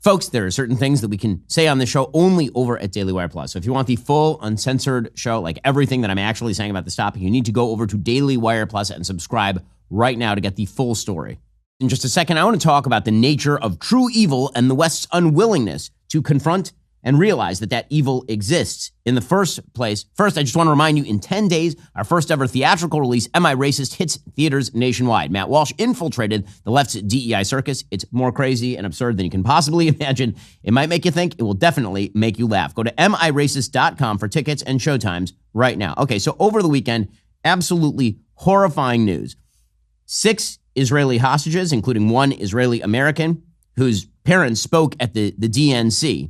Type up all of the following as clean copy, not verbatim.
Folks, there are certain things that we can say on this show only over at Daily Wire Plus. So if you want the full, uncensored show, like everything that I'm actually saying about this topic, you need to go over to Daily Wire Plus and subscribe right now to get the full story. In just a second, I want to talk about the nature of true evil and the West's unwillingness to confront and realize that that evil exists in the first place. First, I just want to remind you, in 10 days, our first ever theatrical release, Am I Racist?, hits theaters nationwide. Matt Walsh infiltrated the left's DEI circus. It's more crazy and absurd than you can possibly imagine. It might make you think. It will definitely make you laugh. Go to miracist.com for tickets and showtimes right now. Okay, so over the weekend, absolutely horrifying news. 6 Israeli hostages, including one Israeli American, whose parents spoke at the DNC.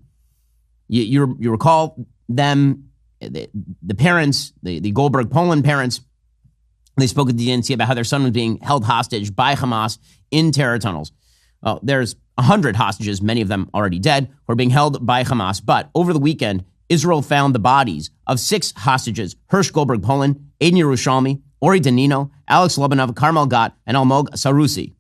You recall them, the parents, the Goldberg Poland parents, they spoke at the DNC about how their son was being held hostage by Hamas in terror tunnels. Well, there's 100 hostages, many of them already dead, who are being held by Hamas. But over the weekend, Israel found the bodies of 6 hostages: Hirsch Goldberg Poland, Aiden Yerushalmi, Ori Danino, Alex Lobanov, Carmel Gott, and Almog Sarusi.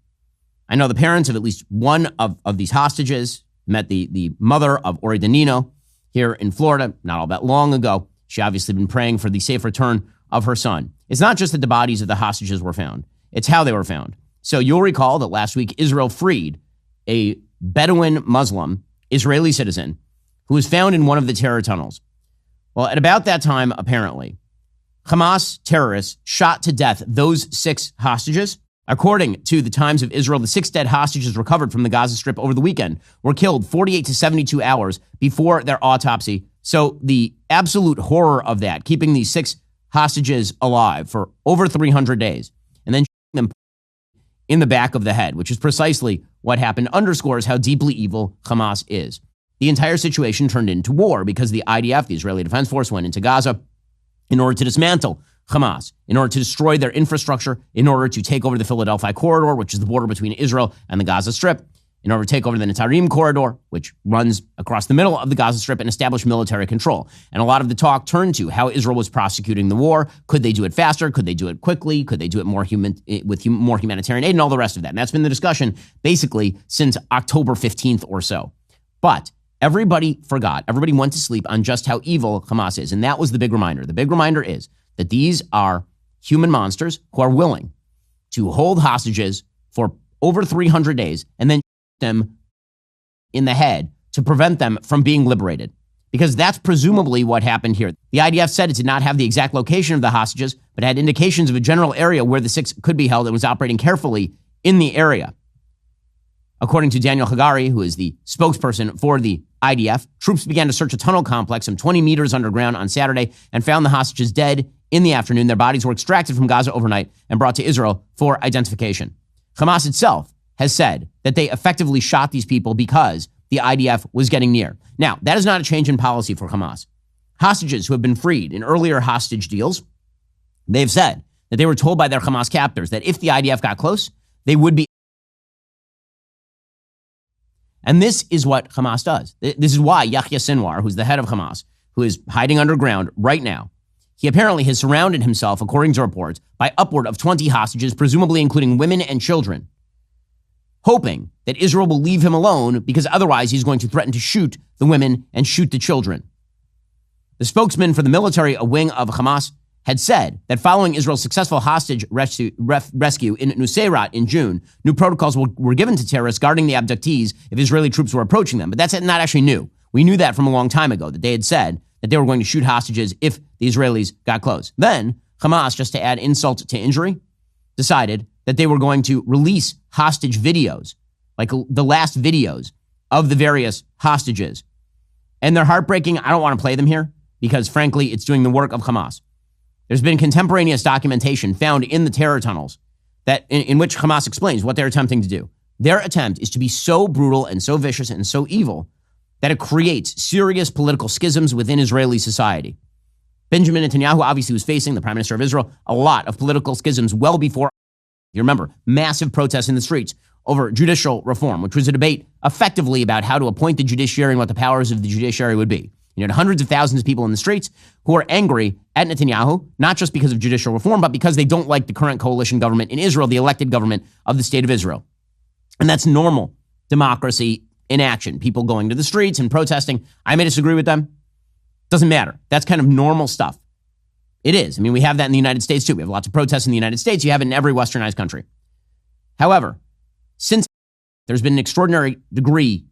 I know the parents of at least one of these hostages. Met the mother of Ori Danino here in Florida not all that long ago. She obviously been praying for the safe return of her son. It's not just that the bodies of the hostages were found. It's how they were found. So you'll recall that last week, Israel freed a Bedouin Muslim Israeli citizen who was found in one of the terror tunnels. Well, at about that time, apparently, Hamas terrorists shot to death those 6 hostages. According to the Times of Israel, the 6 dead hostages recovered from the Gaza Strip over the weekend were killed 48 to 72 hours before their autopsy. So the absolute horror of that, keeping these 6 hostages alive for over 300 days and then shooting them in the back of the head, which is precisely what happened, underscores how deeply evil Hamas is. The entire situation turned into war because the IDF, the Israeli Defense Force, went into Gaza in order to dismantle Hamas, in order to destroy their infrastructure, in order to take over the Philadelphia corridor, which is the border between Israel and the Gaza Strip, in order to take over the Netzarim corridor, which runs across the middle of the Gaza Strip, and establish military control. And a lot of the talk turned to how Israel was prosecuting the war. Could they do it faster? Could they do it quickly? Could they do it more more humanitarian aid and all the rest of that? And that's been the discussion basically since October 15th or so. But everybody forgot. Everybody went to sleep on just how evil Hamas is. And that was the big reminder. The big reminder is that these are human monsters who are willing to hold hostages for over 300 days and then shoot them in the head to prevent them from being liberated. Because that's presumably what happened here. The IDF said it did not have the exact location of the hostages, but had indications of a general area where the 6 could be held and was operating carefully in the area. According to Daniel Hagari, who is the spokesperson for the IDF, troops began to search a tunnel complex some 20 meters underground on Saturday and found the hostages dead in the afternoon. Their bodies were extracted from Gaza overnight and brought to Israel for identification. Hamas itself has said that they effectively shot these people because the IDF was getting near. Now, that is not a change in policy for Hamas. Hostages who have been freed in earlier hostage deals, they've said that they were told by their Hamas captors that if the IDF got close, they would be. And this is what Hamas does. This is why Yahya Sinwar, who's the head of Hamas, who is hiding underground right now, he apparently has surrounded himself, according to reports, by upward of 20 hostages, presumably including women and children, hoping that Israel will leave him alone because otherwise he's going to threaten to shoot the women and shoot the children. The spokesman for the military wing of Hamas had said that following Israel's successful hostage rescue in Nuseirat in June, new protocols were given to terrorists guarding the abductees if Israeli troops were approaching them. But that's not actually new. We knew that from a long time ago, that they had said that they were going to shoot hostages if the Israelis got close. Then Hamas, just to add insult to injury, decided that they were going to release hostage videos, like the last videos of the various hostages. And they're heartbreaking. I don't want to play them here because, frankly, it's doing the work of Hamas. There's been contemporaneous documentation found in the terror tunnels that in which Hamas explains what they're attempting to do. Their attempt is to be so brutal and so vicious and so evil that it creates serious political schisms within Israeli society. Benjamin Netanyahu obviously was facing, the prime minister of Israel, a lot of political schisms well before, you remember, massive protests in the streets over judicial reform, which was a debate effectively about how to appoint the judiciary and what the powers of the judiciary would be. You had hundreds of thousands of people in the streets who are angry at Netanyahu, not just because of judicial reform, but because they don't like the current coalition government in Israel, the elected government of the state of Israel. And that's normal democracy in action, people going to the streets and protesting. I may disagree with them. Doesn't matter. That's kind of normal stuff. It is. I mean, we have that in the United States too. We have lots of protests in the United States. You have it in every westernized country. However, since there's been an extraordinary degree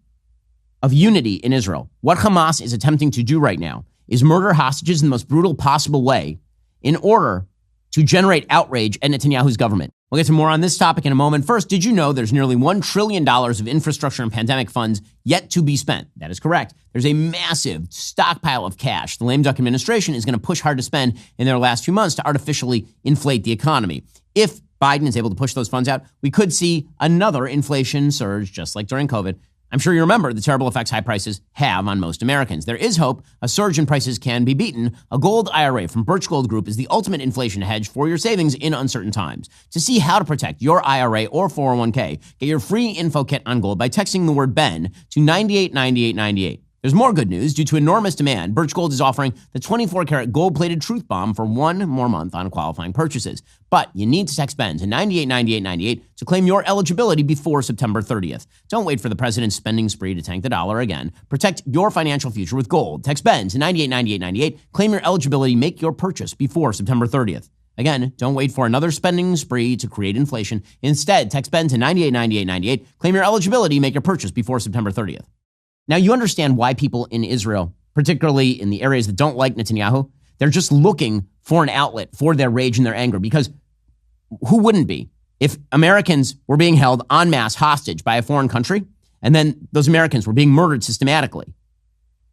of unity in Israel, what Hamas is attempting to do right now is murder hostages in the most brutal possible way in order to generate outrage at Netanyahu's government. We'll get to more on this topic in a moment. First, did you know there's nearly $1 trillion of infrastructure and pandemic funds yet to be spent? That is correct. There's a massive stockpile of cash the lame duck administration is going to push hard to spend in their last few months to artificially inflate the economy. If Biden is able to push those funds out, we could see another inflation surge, just like during COVID. I'm sure you remember the terrible effects high prices have on most Americans. There is hope. A surge in prices can be beaten. A gold IRA from Birch Gold Group is the ultimate inflation hedge for your savings in uncertain times. To see how to protect your IRA or 401k, get your free info kit on gold by texting the word BEN to 989898. There's more good news. Due to enormous demand, Birch Gold is offering the 24-karat gold-plated Truth Bomb for 1 more month on qualifying purchases. But you need to text BEN to 989898 to claim your eligibility before September 30th. Don't wait for the president's spending spree to tank the dollar again. Protect your financial future with gold. Text BEN to 989898. Claim your eligibility. Make your purchase before September 30th. Again, don't wait for another spending spree to create inflation. Instead, text BEN to 989898. Claim your eligibility. Make your purchase before September 30th. Now, you understand why people in Israel, particularly in the areas that don't like Netanyahu, they're just looking for an outlet for their rage and their anger, because who wouldn't be? If Americans were being held en masse hostage by a foreign country, and then those Americans were being murdered systematically,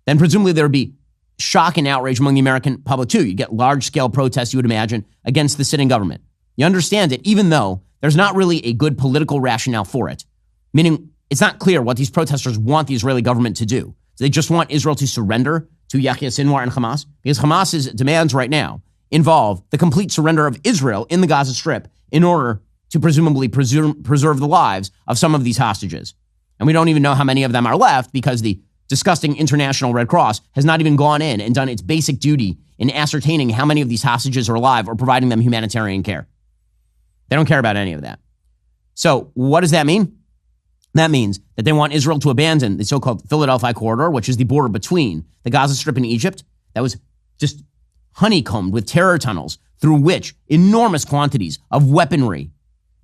then presumably there would be shock and outrage among the American public too. You'd get large-scale protests, you would imagine, against the sitting government. You understand it, even though there's not really a good political rationale for it, meaning it's not clear what these protesters want the Israeli government to do. Do they just want Israel to surrender to Yahya Sinwar and Hamas? Because Hamas's demands right now involve the complete surrender of Israel in the Gaza Strip in order to presumably preserve the lives of some of these hostages. And we don't even know how many of them are left, because the disgusting International Red Cross has not even gone in and done its basic duty in ascertaining how many of these hostages are alive or providing them humanitarian care. They don't care about any of that. So what does that mean? That means that they want Israel to abandon the so-called Philadelphia corridor, which is the border between the Gaza Strip and Egypt, that was just honeycombed with terror tunnels through which enormous quantities of weaponry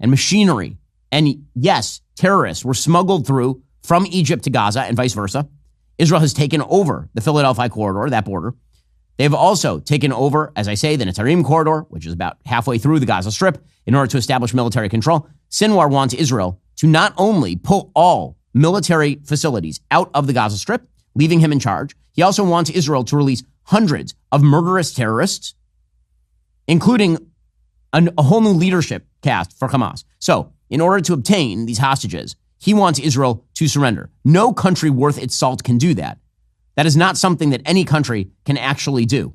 and machinery and, yes, terrorists were smuggled through from Egypt to Gaza and vice versa. Israel has taken over the Philadelphia corridor, that border. They've also taken over, as I say, the Netzarim corridor, which is about halfway through the Gaza Strip, in order to establish military control. Sinwar wants Israel to not only pull all military facilities out of the Gaza Strip, leaving him in charge, he also wants Israel to release hundreds of murderous terrorists, including a whole new leadership cast for Hamas. So, in order to obtain these hostages, he wants Israel to surrender. No country worth its salt can do that. That is not something that any country can actually do.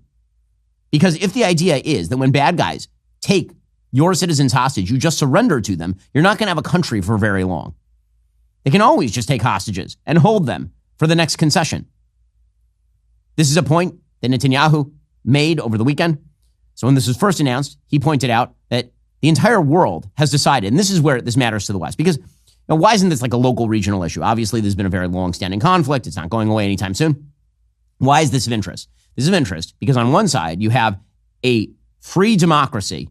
Because if the idea is that when bad guys take your citizens hostage, you just surrender to them, you're not going to have a country for very long. They can always just take hostages and hold them for the next concession. This is a point that Netanyahu made over the weekend. So when this was first announced, he pointed out that the entire world has decided, and this is where this matters to the West, because why isn't this like a local regional issue? Obviously, there's been a very long-standing conflict. It's not going away anytime soon. Why is this of interest? This is of interest because on one side, you have a free democracy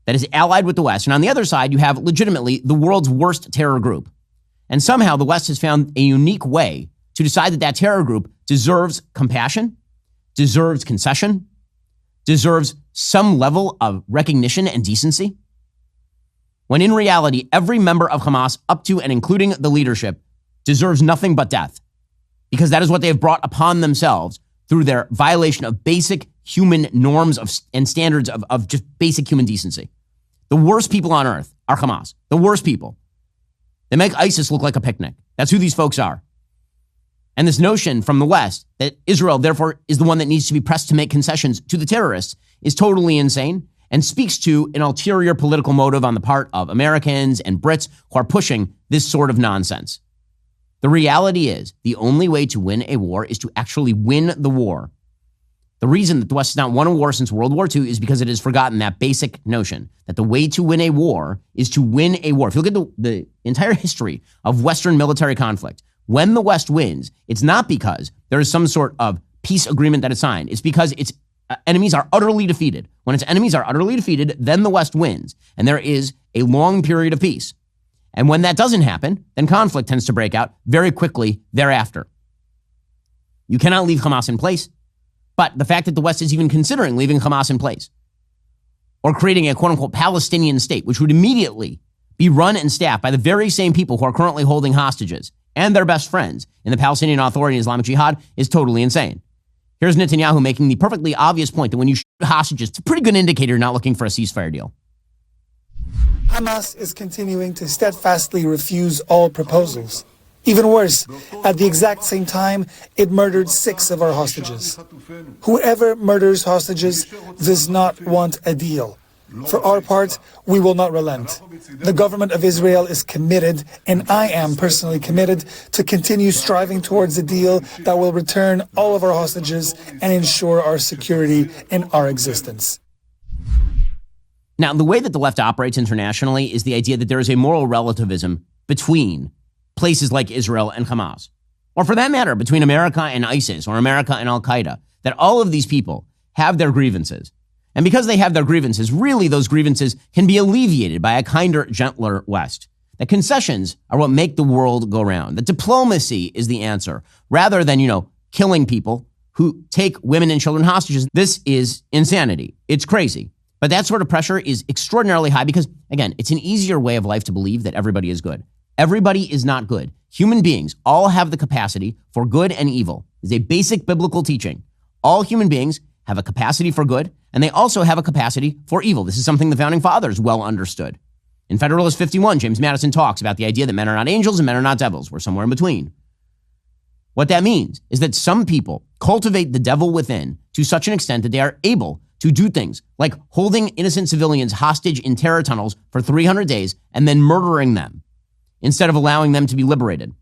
that is allied with the West. And on the other side, you have legitimately the world's worst terror group. And somehow the West has found a unique way to decide that that terror group deserves compassion, deserves concession, deserves some level of recognition and decency, when in reality, every member of Hamas, up to and including the leadership, deserves nothing but death, because that is what they have brought upon themselves through their violation of basic human norms and standards of just basic human decency. The worst people on earth are Hamas. The worst people. They make ISIS look like a picnic. That's who these folks are. And this notion from the West that Israel, therefore, is the one that needs to be pressed to make concessions to the terrorists is totally insane and speaks to an ulterior political motive on the part of Americans and Brits who are pushing this sort of nonsense. The reality is the only way to win a war is to actually win the war. The reason that the West has not won a war since World War II is because it has forgotten that basic notion that the way to win a war is to win a war. If you look at the entire history of Western military conflict, when the West wins, it's not because there is some sort of peace agreement that is signed. It's because its enemies are utterly defeated. When its enemies are utterly defeated, then the West wins, and there is a long period of peace. And when that doesn't happen, then conflict tends to break out very quickly thereafter. You cannot leave Hamas in place, but the fact that the West is even considering leaving Hamas in place or creating a quote-unquote Palestinian state, which would immediately be run and staffed by the very same people who are currently holding hostages and their best friends in the Palestinian Authority and Islamic Jihad, is totally insane. Here's Netanyahu making the perfectly obvious point that when you shoot hostages, it's a pretty good indicator you're not looking for a ceasefire deal. Hamas is continuing to steadfastly refuse all proposals. Even worse, at the exact same time, it murdered 6 of our hostages. Whoever murders hostages does not want a deal. For our part, we will not relent. The government of Israel is committed, and I am personally committed, to continue striving towards a deal that will return all of our hostages and ensure our security and our existence. Now, the way that the left operates internationally is the idea that there is a moral relativism between places like Israel and Hamas, or for that matter, between America and ISIS or America and Al-Qaeda, that all of these people have their grievances. And because they have their grievances, really those grievances can be alleviated by a kinder, gentler West. That concessions are what make the world go round. That diplomacy is the answer, rather than, killing people who take women and children hostages. This is insanity. It's crazy. But that sort of pressure is extraordinarily high because, again, it's an easier way of life to believe that everybody is good. Everybody is not good. Human beings all have the capacity for good and evil. It's a basic biblical teaching. All human beings have a capacity for good, and they also have a capacity for evil. This is something the Founding Fathers well understood. In Federalist 51, James Madison talks about the idea that men are not angels and men are not devils. We're somewhere in between. What that means is that some people cultivate the devil within to such an extent that they are able to do things like holding innocent civilians hostage in terror tunnels for 300 days and then murdering them instead of allowing them to be liberated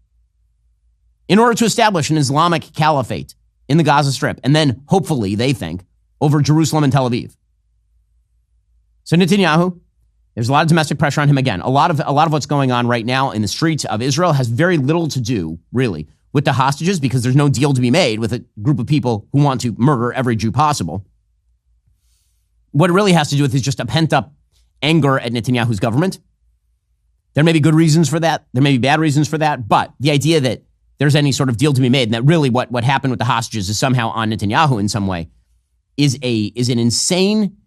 in order to establish an Islamic caliphate in the Gaza Strip, and then, hopefully, they think, over Jerusalem and Tel Aviv. So Netanyahu, there's a lot of domestic pressure on him again. A lot of what's going on right now in the streets of Israel has very little to do, really, with the hostages, because there's no deal to be made with a group of people who want to murder every Jew possible. What it really has to do with is just a pent-up anger at Netanyahu's government. There may be good reasons for that. There may be bad reasons for that. But the idea that there's any sort of deal to be made, and that really what happened with the hostages is somehow on Netanyahu in some way, is an insane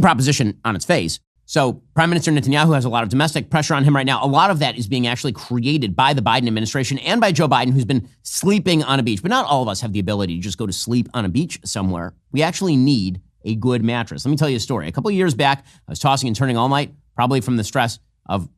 proposition on its face. So Prime Minister Netanyahu has a lot of domestic pressure on him right now. A lot of that is being actually created by the Biden administration and by Joe Biden, who's been sleeping on a beach. But not all of us have the ability to just go to sleep on a beach somewhere. We actually need a good mattress. Let me tell you a story. A couple of years back, I was tossing and turning all night, probably from the stress of,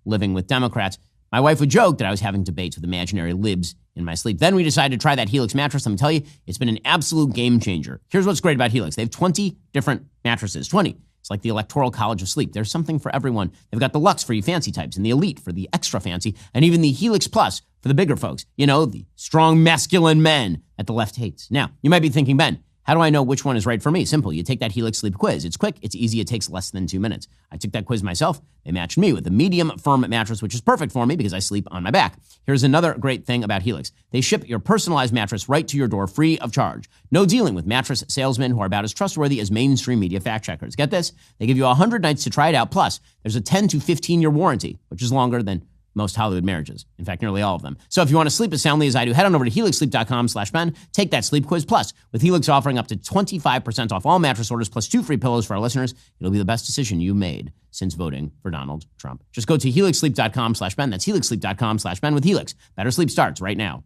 living with Democrats. My wife would joke that I was having debates with imaginary libs in my sleep. Then we decided to try that Helix mattress. Let me tell you, it's been an absolute game changer. Here's what's great about Helix. They have 20 different mattresses. 20. It's like the Electoral College of Sleep. There's something for everyone. They've got the Luxe for you fancy types, and the Elite for the extra fancy, and even the Helix Plus for the bigger folks. The strong masculine men that the left hates. Now, you might be thinking, Ben, how do I know which one is right for me? Simple. You take that Helix Sleep quiz. It's quick. It's easy. It takes less than 2 minutes. I took that quiz myself. They matched me with a medium firm mattress, which is perfect for me because I sleep on my back. Here's another great thing about Helix. They ship your personalized mattress right to your door free of charge. No dealing with mattress salesmen who are about as trustworthy as mainstream media fact checkers. Get this? They give you 100 nights to try it out. Plus, there's a 10 to 15-year warranty, which is longer than most Hollywood marriages. In fact, nearly all of them. So if you want to sleep as soundly as I do, head on over to helixsleep.com/Ben. Take that sleep quiz. Plus, with Helix offering up to 25% off all mattress orders plus 2 free pillows for our listeners, it'll be the best decision you made since voting for Donald Trump. Just go to helixsleep.com/Ben. That's helixsleep.com/Ben with Helix. Better sleep starts right now.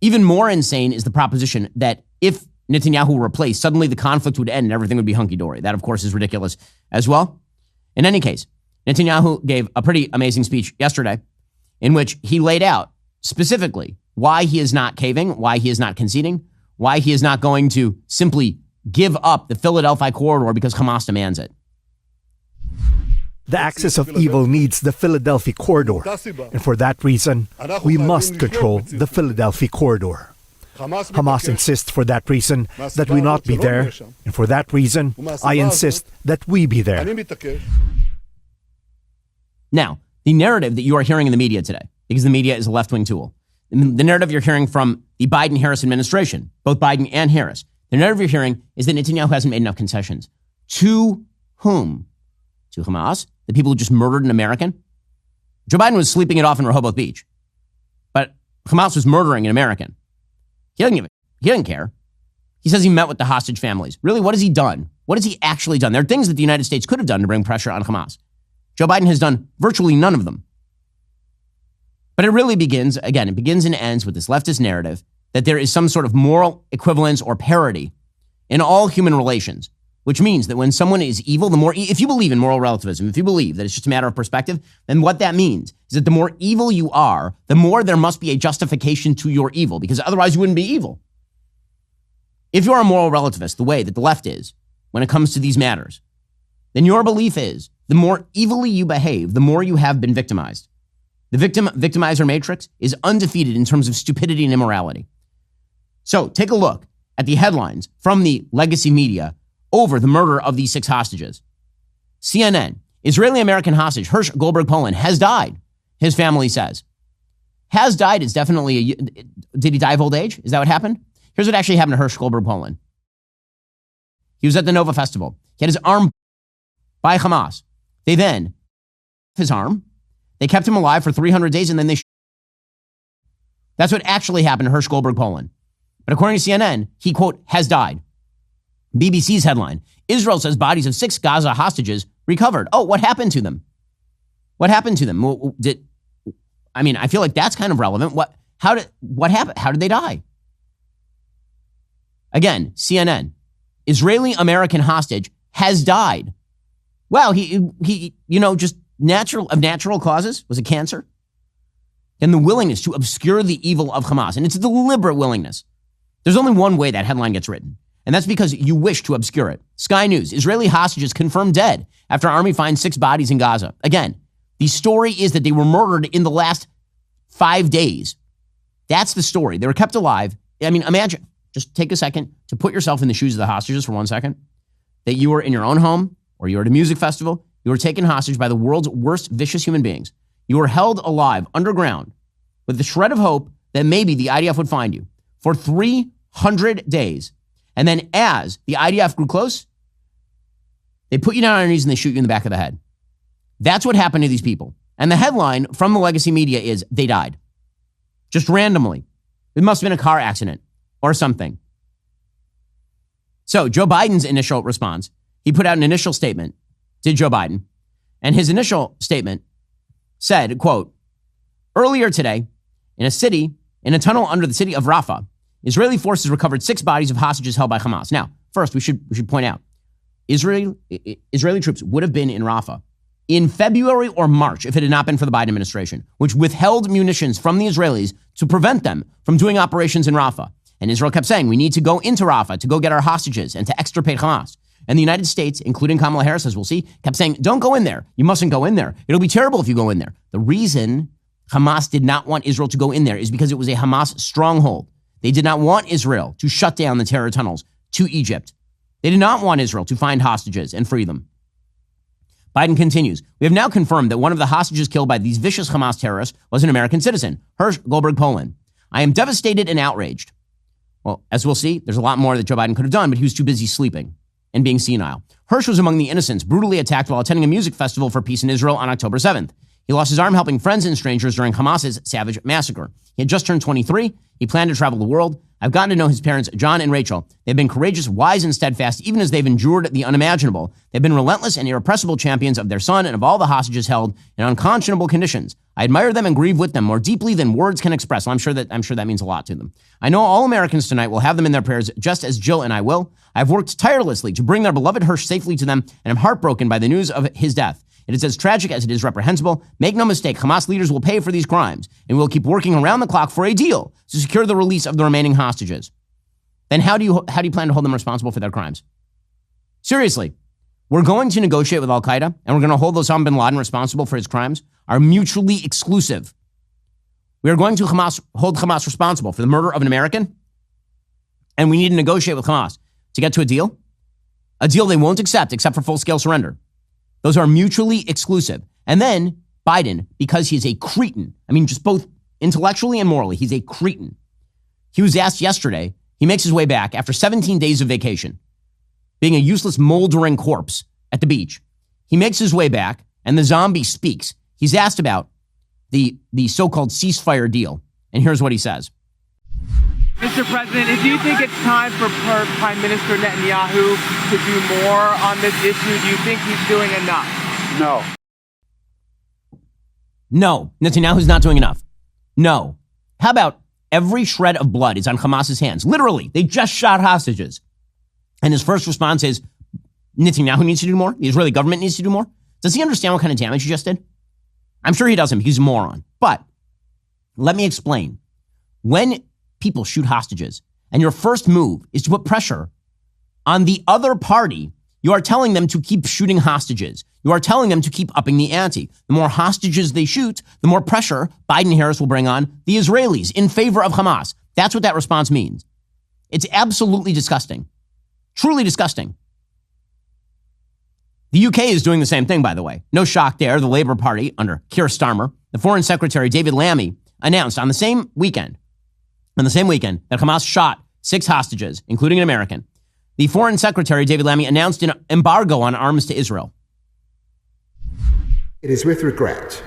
Even more insane is the proposition that if Netanyahu were replaced, suddenly the conflict would end and everything would be hunky-dory. That, of course, is ridiculous as well. In any case, Netanyahu gave a pretty amazing speech yesterday in which he laid out specifically why he is not caving, why he is not conceding, why he is not going to simply give up the Philadelphia corridor because Hamas demands it. The axis of evil needs the Philadelphia corridor, and for that reason, we must control the Philadelphia corridor. Hamas insists for that reason that we not be there, and for that reason, I insist that we be there. Now, the narrative that you are hearing in the media today, because the media is a left-wing tool, The narrative you're hearing from the Biden-Harris administration, both Biden and Harris, the narrative you're hearing is that Netanyahu hasn't made enough concessions. To whom? To Hamas, the people who just murdered an American? Joe Biden was sleeping it off in Rehoboth Beach, but Hamas was murdering an American. He doesn't care. He says he met with the hostage families. Really, what has he done? What has he actually done? There are things that the United States could have done to bring pressure on Hamas. Joe Biden has done virtually none of them. But it really begins and ends with this leftist narrative that there is some sort of moral equivalence or parity in all human relations, which means that when someone is evil, if you believe in moral relativism, if you believe that it's just a matter of perspective, then what that means is that the more evil you are, the more there must be a justification to your evil, because otherwise you wouldn't be evil. If you're a moral relativist, the way that the left is when it comes to these matters, then your belief is the more evilly you behave, the more you have been victimized. The victimizer matrix is undefeated in terms of stupidity and immorality. So take a look at the headlines from the legacy media over the murder of these 6 hostages. CNN, Israeli-American hostage Hersh Goldberg Poland has died, his family says. Has died is definitely did he die of old age? Is that what happened? Here's what actually happened to Hersh Goldberg Poland. He was at the Nova Festival. He had his arm by Hamas. They then his arm. They kept him alive for 300 days and then they That's what actually happened to Hersh Goldberg Poland. But according to CNN, he, quote, has died. BBC's headline, Israel says bodies of 6 Gaza hostages recovered. Oh, what happened to them? What happened to them? I feel like that's kind of relevant. What happened? How did they die? Again, CNN, Israeli-American hostage has died. Well, he just natural causes. Was it cancer? And the willingness to obscure the evil of Hamas. And it's a deliberate willingness. There's only one way that headline gets written. And that's because you wish to obscure it. Sky News, Israeli hostages confirmed dead after army finds 6 bodies in Gaza. Again, the story is that they were murdered in the last 5 days. That's the story. They were kept alive. Imagine, just take a second to put yourself in the shoes of the hostages for 1 second. That you were in your own home or you were at a music festival. You were taken hostage by the world's worst vicious human beings. You were held alive underground with the shred of hope that maybe the IDF would find you for 300 days. And then as the IDF grew close, they put you down on your knees and they shoot you in the back of the head. That's what happened to these people. And the headline from the legacy media is, they died. Just randomly. It must have been a car accident or something. So Joe Biden's initial response, he put out an initial statement, did Joe Biden, and his initial statement said, quote, earlier today, in a tunnel under the city of Rafah, Israeli forces recovered 6 bodies of hostages held by Hamas. Now, first, we should point out, Israeli troops would have been in Rafah in February or March if it had not been for the Biden administration, which withheld munitions from the Israelis to prevent them from doing operations in Rafah. And Israel kept saying, we need to go into Rafah to go get our hostages and to extirpate Hamas. And the United States, including Kamala Harris, as we'll see, kept saying, don't go in there. You mustn't go in there. It'll be terrible if you go in there. The reason Hamas did not want Israel to go in there is because it was a Hamas stronghold. They did not want Israel to shut down the terror tunnels to Egypt. They did not want Israel to find hostages and free them. Biden continues, we have now confirmed that one of the hostages killed by these vicious Hamas terrorists was an American citizen, Hersh Goldberg Poland. I am devastated and outraged. Well, as we'll see, there's a lot more that Joe Biden could have done, but he was too busy sleeping and being senile. Hersh was among the innocents brutally attacked while attending a music festival for peace in Israel on October 7th. He lost his arm helping friends and strangers during Hamas's savage massacre. He had just turned 23. He planned to travel the world. I've gotten to know his parents, John and Rachel. They've been courageous, wise, and steadfast, even as they've endured the unimaginable. They've been relentless and irrepressible champions of their son and of all the hostages held in unconscionable conditions. I admire them and grieve with them more deeply than words can express. Well, I'm sure that means a lot to them. I know all Americans tonight will have them in their prayers, just as Jill and I will. I've worked tirelessly to bring their beloved Hersh safely to them, and I'm heartbroken by the news of his death. It is as tragic as it is reprehensible. Make no mistake, Hamas leaders will pay for these crimes, and we'll keep working around the clock for a deal to secure the release of the remaining hostages. Then how do you plan to hold them responsible for their crimes? Seriously, we're going to negotiate with Al-Qaeda, and we're going to hold Osama bin Laden responsible for his crimes, are mutually exclusive. We are going to hold Hamas responsible for the murder of an American, and we need to negotiate with Hamas to get to a deal they won't accept except for full-scale surrender. Those are mutually exclusive. And then Biden, because he's a cretin, just both Intellectually and morally, he's a cretin. He was asked yesterday, he makes his way back after 17 days of vacation, being a useless, moldering corpse at the beach. He makes his way back, and the zombie speaks. He's asked about the so-called ceasefire deal, and here's what he says. Mr. President, do you think it's time for Prime Minister Netanyahu to do more on this issue? Do you think he's doing enough? No. No, Netanyahu's not doing enough. No. How about every shred of blood is on Hamas's hands? Literally, they just shot hostages. And his first response is, Netanyahu needs to do more? The Israeli government needs to do more? Does he understand what kind of damage he just did? I'm sure he doesn't because he's a moron. But let me explain. When people shoot hostages and your first move is to put pressure on the other party, you are telling them to keep shooting hostages. You are telling them to keep upping the ante. The more hostages they shoot, the more pressure Biden-Harris will bring on the Israelis in favor of Hamas. That's what that response means. It's absolutely disgusting. Truly disgusting. The UK is doing the same thing, by the way. No shock there. The Labour Party, under Keir Starmer, the Foreign Secretary David Lammy, announced on the same weekend that Hamas shot 6 hostages, including an American. The Foreign Secretary David Lammy announced an embargo on arms to Israel. It is with regret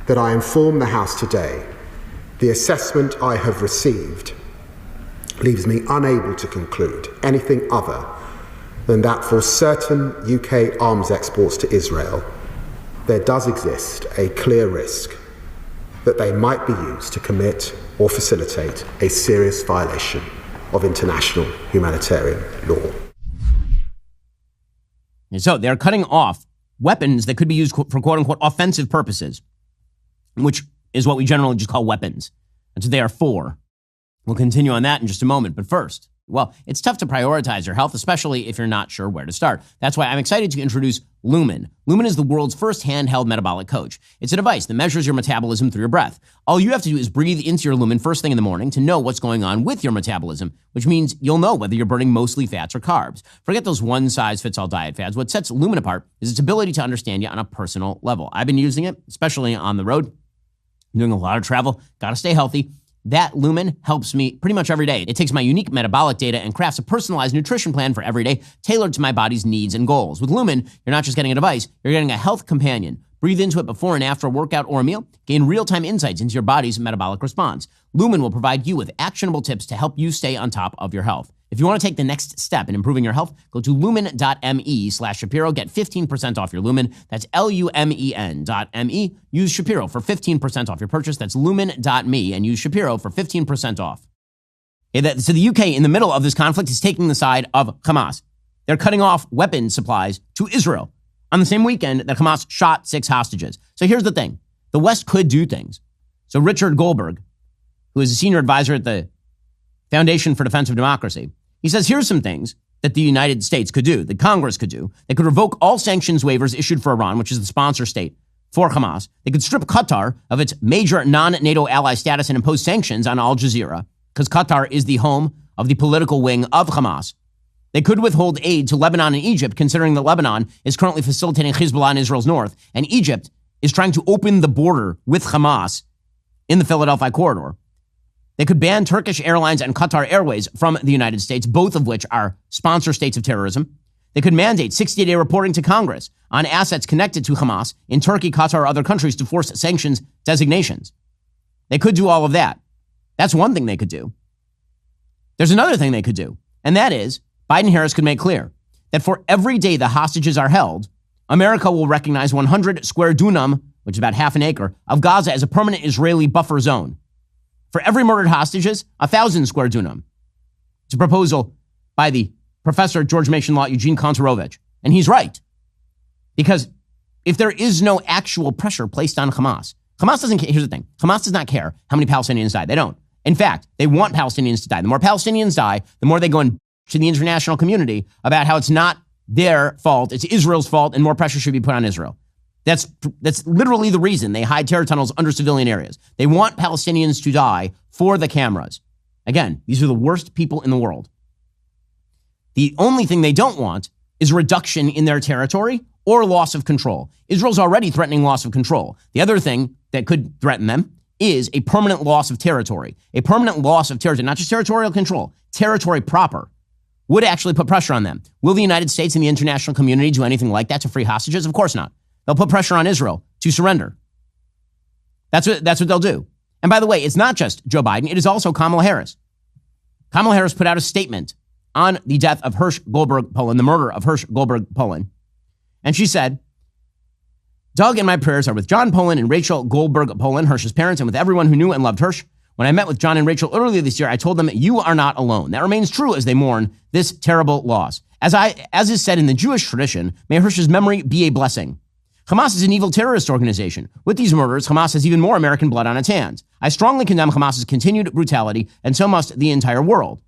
that I inform the House today the assessment I have received leaves me unable to conclude anything other than that for certain UK arms exports to Israel, there does exist a clear risk that they might be used to commit or facilitate a serious violation of international humanitarian law. And so they're cutting off weapons that could be used for quote-unquote offensive purposes, which is what we generally just call weapons. That's what they are for. We'll continue on that in just a moment. But first, well, it's tough to prioritize your health, especially if you're not sure where to start. That's why I'm excited to introduce Lumen. Lumen is the world's first handheld metabolic coach. It's a device that measures your metabolism through your breath. All you have to do is breathe into your Lumen first thing in the morning to know what's going on with your metabolism, which means you'll know whether you're burning mostly fats or carbs. Forget those one-size-fits-all diet fads. What sets Lumen apart is its ability to understand you on a personal level. I've been using it, especially on the road, doing a lot of travel, got to stay healthy. That Lumen helps me pretty much every day. It takes my unique metabolic data and crafts a personalized nutrition plan for every day, tailored to my body's needs and goals. With Lumen, you're not just getting a device, you're getting a health companion. Breathe into it before and after a workout or a meal. Gain real-time insights into your body's metabolic response. Lumen will provide you with actionable tips to help you stay on top of your health. If you want to take the next step in improving your health, go to lumen.me/Shapiro. Get 15% off your Lumen. That's lumen.me. Use Shapiro for 15% off your purchase. That's lumen.me and use Shapiro for 15% off. So the UK, in the middle of this conflict, is taking the side of Hamas. They're cutting off weapons supplies to Israel on the same weekend that Hamas shot 6 hostages. So here's the thing. The West could do things. So Richard Goldberg, who is a senior advisor at the Foundation for Defense of Democracy, he says, here's some things that the United States could do, that Congress could do. They could revoke all sanctions waivers issued for Iran, which is the sponsor state for Hamas. They could strip Qatar of its major non-NATO ally status and impose sanctions on Al Jazeera, because Qatar is the home of the political wing of Hamas. They could withhold aid to Lebanon and Egypt, considering that Lebanon is currently facilitating Hezbollah in Israel's north, and Egypt is trying to open the border with Hamas in the Philadelphia corridor. They could ban Turkish Airlines and Qatar Airways from the United States, both of which are sponsor states of terrorism. They could mandate 60-day reporting to Congress on assets connected to Hamas in Turkey, Qatar, or other countries to force sanctions designations. They could do all of that. That's one thing they could do. There's another thing they could do, and that is Biden-Harris could make clear that for every day the hostages are held, America will recognize 100 square dunam, which is about half an acre, of Gaza as a permanent Israeli buffer zone. For every murdered hostages, 1,000 square dunam. It's a proposal by the professor at George Mason Law, Eugene Kontorovich. And he's right. Because if there is no actual pressure placed on Hamas doesn't care. Here's the thing. Hamas does not care how many Palestinians die. They don't. In fact, they want Palestinians to die. The more Palestinians die, the more they go and to the international community about how it's not their fault, it's Israel's fault, and more pressure should be put on Israel. That's literally the reason they hide terror tunnels under civilian areas. They want Palestinians to die for the cameras. Again, these are the worst people in the world. The only thing they don't want is a reduction in their territory or loss of control. Israel's already threatening loss of control. The other thing that could threaten them is a permanent loss of territory, not just territorial control, territory proper, would actually put pressure on them. Will the United States and the international community do anything like that to free hostages? Of course not. They'll put pressure on Israel to surrender. That's what they'll do. And by the way, it's not just Joe Biden. It is also Kamala Harris. Kamala Harris put out a statement on the death of Hersh Goldberg Poland, the murder of Hersh Goldberg Poland. And she said, Doug and my prayers are with John Poland and Rachel Goldberg Poland, Hersh's parents, and with everyone who knew and loved Hersh. When I met with John and Rachel earlier this year, I told them, you are not alone. That remains true as they mourn this terrible loss. As is said in the Jewish tradition, may Hersh's memory be a blessing. Hamas is an evil terrorist organization. With these murders, Hamas has even more American blood on its hands. I strongly condemn Hamas's continued brutality, and so must the entire world.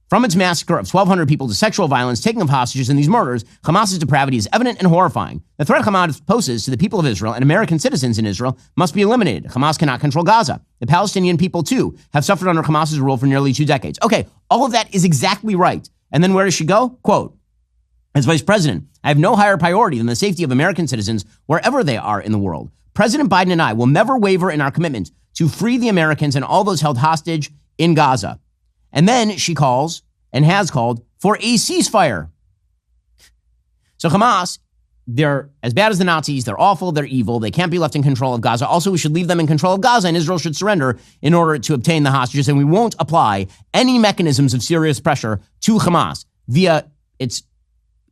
From its massacre of 1,200 people to sexual violence, taking of hostages, and these murders, Hamas's depravity is evident and horrifying. The threat Hamas poses to the people of Israel and American citizens in Israel must be eliminated. Hamas cannot control Gaza. The Palestinian people, too, have suffered under Hamas's rule for nearly 2 decades. Okay, all of that is exactly right. And then where does she go? Quote, as vice president, I have no higher priority than the safety of American citizens wherever they are in the world. President Biden and I will never waver in our commitment to free the Americans and all those held hostage in Gaza. And then she calls and has called for a ceasefire. So Hamas, they're as bad as the Nazis. They're awful. They're evil. They can't be left in control of Gaza. Also, we should leave them in control of Gaza, and Israel should surrender in order to obtain the hostages. And we won't apply any mechanisms of serious pressure to Hamas via its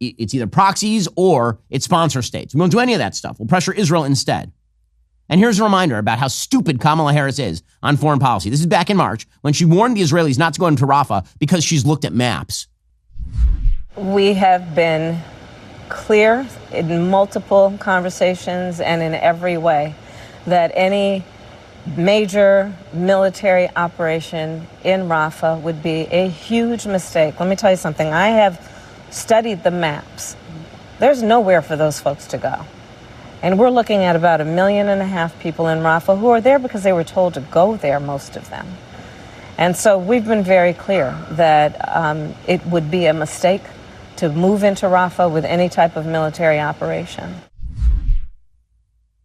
either proxies or its sponsor states. We won't do any of that stuff. We'll pressure Israel instead. And here's a reminder about how stupid Kamala Harris is on foreign policy. This is back in March when she warned the Israelis not to go into Rafah because she's looked at maps. We have been clear in multiple conversations and in every way that any major military operation in Rafah would be a huge mistake. Let me tell you something. I have studied the maps. There's nowhere for those folks to go. And we're looking at about 1.5 million people in Rafah who are there because they were told to go there, most of them. And so we've been very clear that it would be a mistake to move into Rafah with any type of military operation.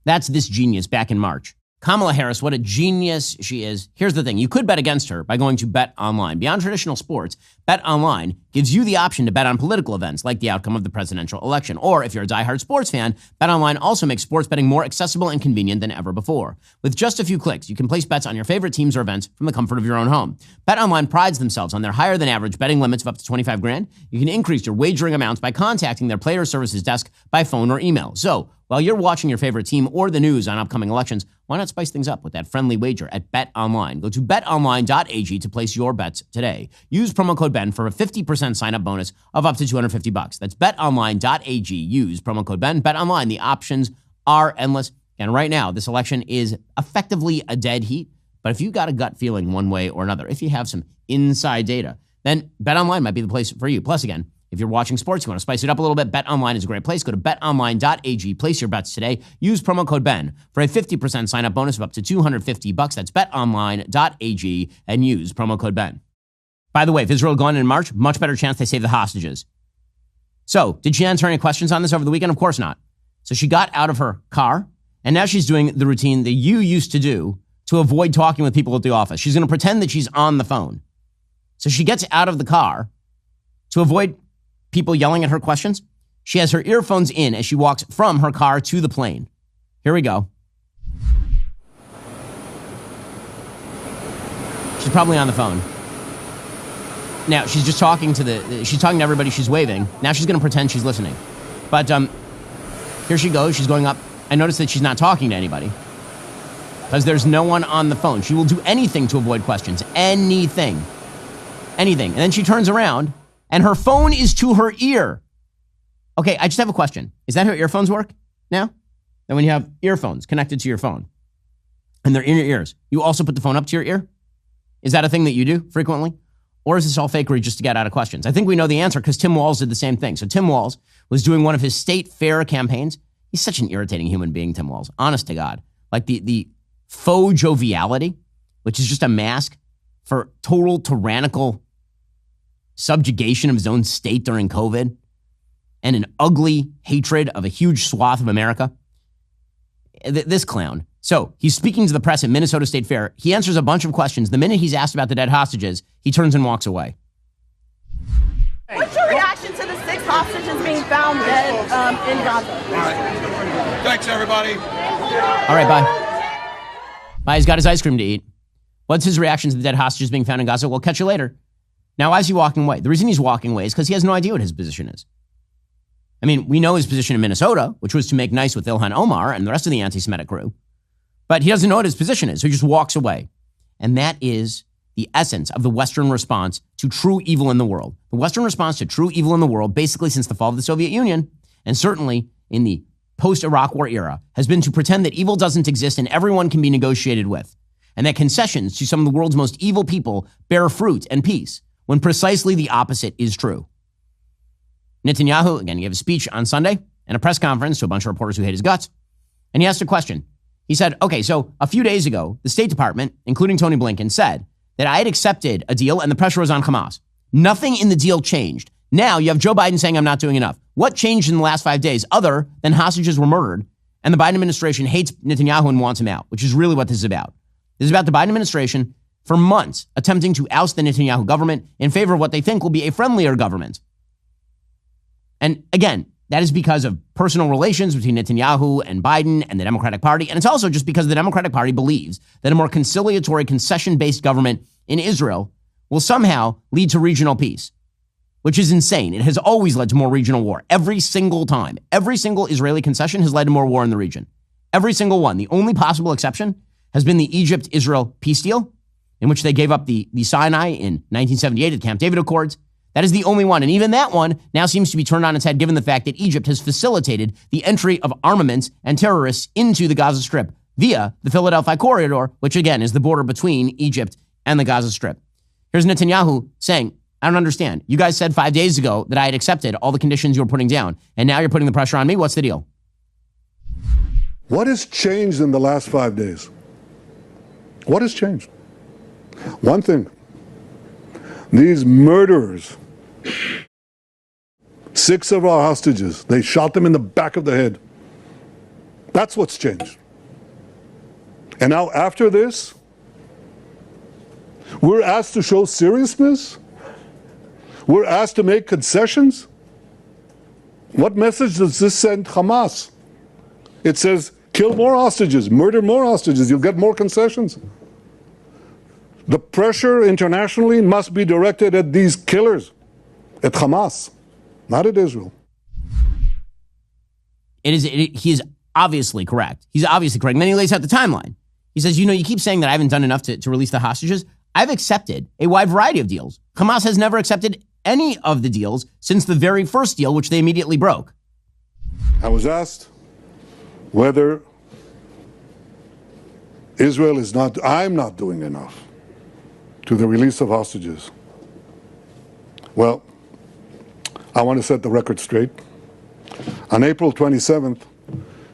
That's this genius back in March. Kamala Harris, what a genius she is. Here's the thing. You could bet against her by going to Bet Online. Beyond traditional sports, Bet Online gives you the option to bet on political events like the outcome of the presidential election. Or if you're a diehard sports fan, Bet Online also makes sports betting more accessible and convenient than ever before. With just a few clicks, you can place bets on your favorite teams or events from the comfort of your own home. Bet Online prides themselves on their higher than average betting limits of up to $25,000. You can increase your wagering amounts by contacting their player services desk by phone or email. So, while you're watching your favorite team or the news on upcoming elections, why not spice things up with that friendly wager at Bet Online? Go to betonline.ag to place your bets today. Use promo code BEN for a 50% sign-up bonus of up to $250. That's betonline.ag. Use promo code BEN. Bet Online, the options are endless. And right now, this election is effectively a dead heat. But if you got a gut feeling one way or another, if you have some inside data, then Bet Online might be the place for you. Plus, again, if you're watching sports, you want to spice it up a little bit, Bet Online is a great place. Go to betonline.ag, place your bets today. Use promo code BEN for a 50% sign-up bonus of up to $250. That's betonline.ag and use promo code BEN. By the way, if Israel had gone in March, much better chance they save the hostages. So, did she answer any questions on this over the weekend? Of course not. So she got out of her car, and now she's doing the routine that you used to do to avoid talking with people at the office. She's going to pretend that she's on the phone. So she gets out of the car to avoid people yelling at her questions. She has her earphones in as she walks from her car to the plane. Here we go. She's probably on the phone. Now, she's just talking to she's talking to everybody, she's waving. Now she's going to pretend she's listening. But here she goes, she's going up. I notice that she's not talking to anybody because there's no one on the phone. She will do anything to avoid questions. Anything. And then she turns around and her phone is to her ear. Okay, I just have a question. Is that how earphones work now? That when you have earphones connected to your phone and they're in your ears, you also put the phone up to your ear? Is that a thing that you do frequently? Or is this all fakery just to get out of questions? I think we know the answer because Tim Walz did the same thing. So Tim Walz was doing one of his state fair campaigns. He's such an irritating human being, Tim Walz. Honest to God. Like the faux joviality, which is just a mask for total tyrannical subjugation of his own state during COVID, and an ugly hatred of a huge swath of America. this clown. So he's speaking to the press at Minnesota State Fair. He answers a bunch of questions. The minute he's asked about the dead hostages, he turns and walks away. What's your reaction to the 6 hostages being found dead in Gaza? All right. Thanks, everybody. All right, bye. Bye. He's got his ice cream to eat. What's his reaction to the dead hostages being found in Gaza? We'll catch you later. Now, why is he walking away? The reason he's walking away is because he has no idea what his position is. I mean, we know his position in Minnesota, which was to make nice with Ilhan Omar and the rest of the anti-Semitic crew. But he doesn't know what his position is, so he just walks away. And that is the essence of the Western response to true evil in the world. The Western response to true evil in the world, basically since the fall of the Soviet Union, and certainly in the post-Iraq War era, has been to pretend that evil doesn't exist and everyone can be negotiated with, and that concessions to some of the world's most evil people bear fruit and peace, when precisely the opposite is true. Netanyahu, again, gave a speech on Sunday and a press conference to a bunch of reporters who hate his guts, and he asked a question. He said, okay, so a few days ago, the State Department, including Tony Blinken, said that I had accepted a deal and the pressure was on Hamas. Nothing in the deal changed. Now you have Joe Biden saying I'm not doing enough. What changed in the last 5 days other than hostages were murdered and the Biden administration hates Netanyahu and wants him out, which is really what this is about. This is about the Biden administration for months attempting to oust the Netanyahu government in favor of what they think will be a friendlier government. And again, that is because of personal relations between Netanyahu and Biden and the Democratic Party. And it's also just because the Democratic Party believes that a more conciliatory, concession-based government in Israel will somehow lead to regional peace, which is insane. It has always led to more regional war. Every single time. Every single Israeli concession has led to more war in the region. Every single one. The only possible exception has been the Egypt-Israel peace deal, in which they gave up the Sinai in 1978 at the Camp David Accords. That is the only one. And even that one now seems to be turned on its head given the fact that Egypt has facilitated the entry of armaments and terrorists into the Gaza Strip via the Philadelphia corridor, which again is the border between Egypt and the Gaza Strip. Here's Netanyahu saying, I don't understand. You guys said 5 days ago that I had accepted all the conditions you were putting down, and now you're putting the pressure on me. What's the deal? What has changed in the last 5 days? What has changed? One thing. These murderers, 6 of our hostages, they shot them in the back of the head. That's what's changed. And now after this, we're asked to show seriousness? We're asked to make concessions? What message does this send Hamas? It says, kill more hostages, murder more hostages, you'll get more concessions. The pressure internationally must be directed at these killers, at Hamas, not at Israel. He is obviously correct. He's obviously correct. And then he lays out the timeline. He says, you keep saying that I haven't done enough to release the hostages. I've accepted a wide variety of deals. Hamas has never accepted any of the deals since the very first deal, which they immediately broke. I was asked whether I'm not doing enough to the release of hostages. Well, I want to set the record straight. On April 27th,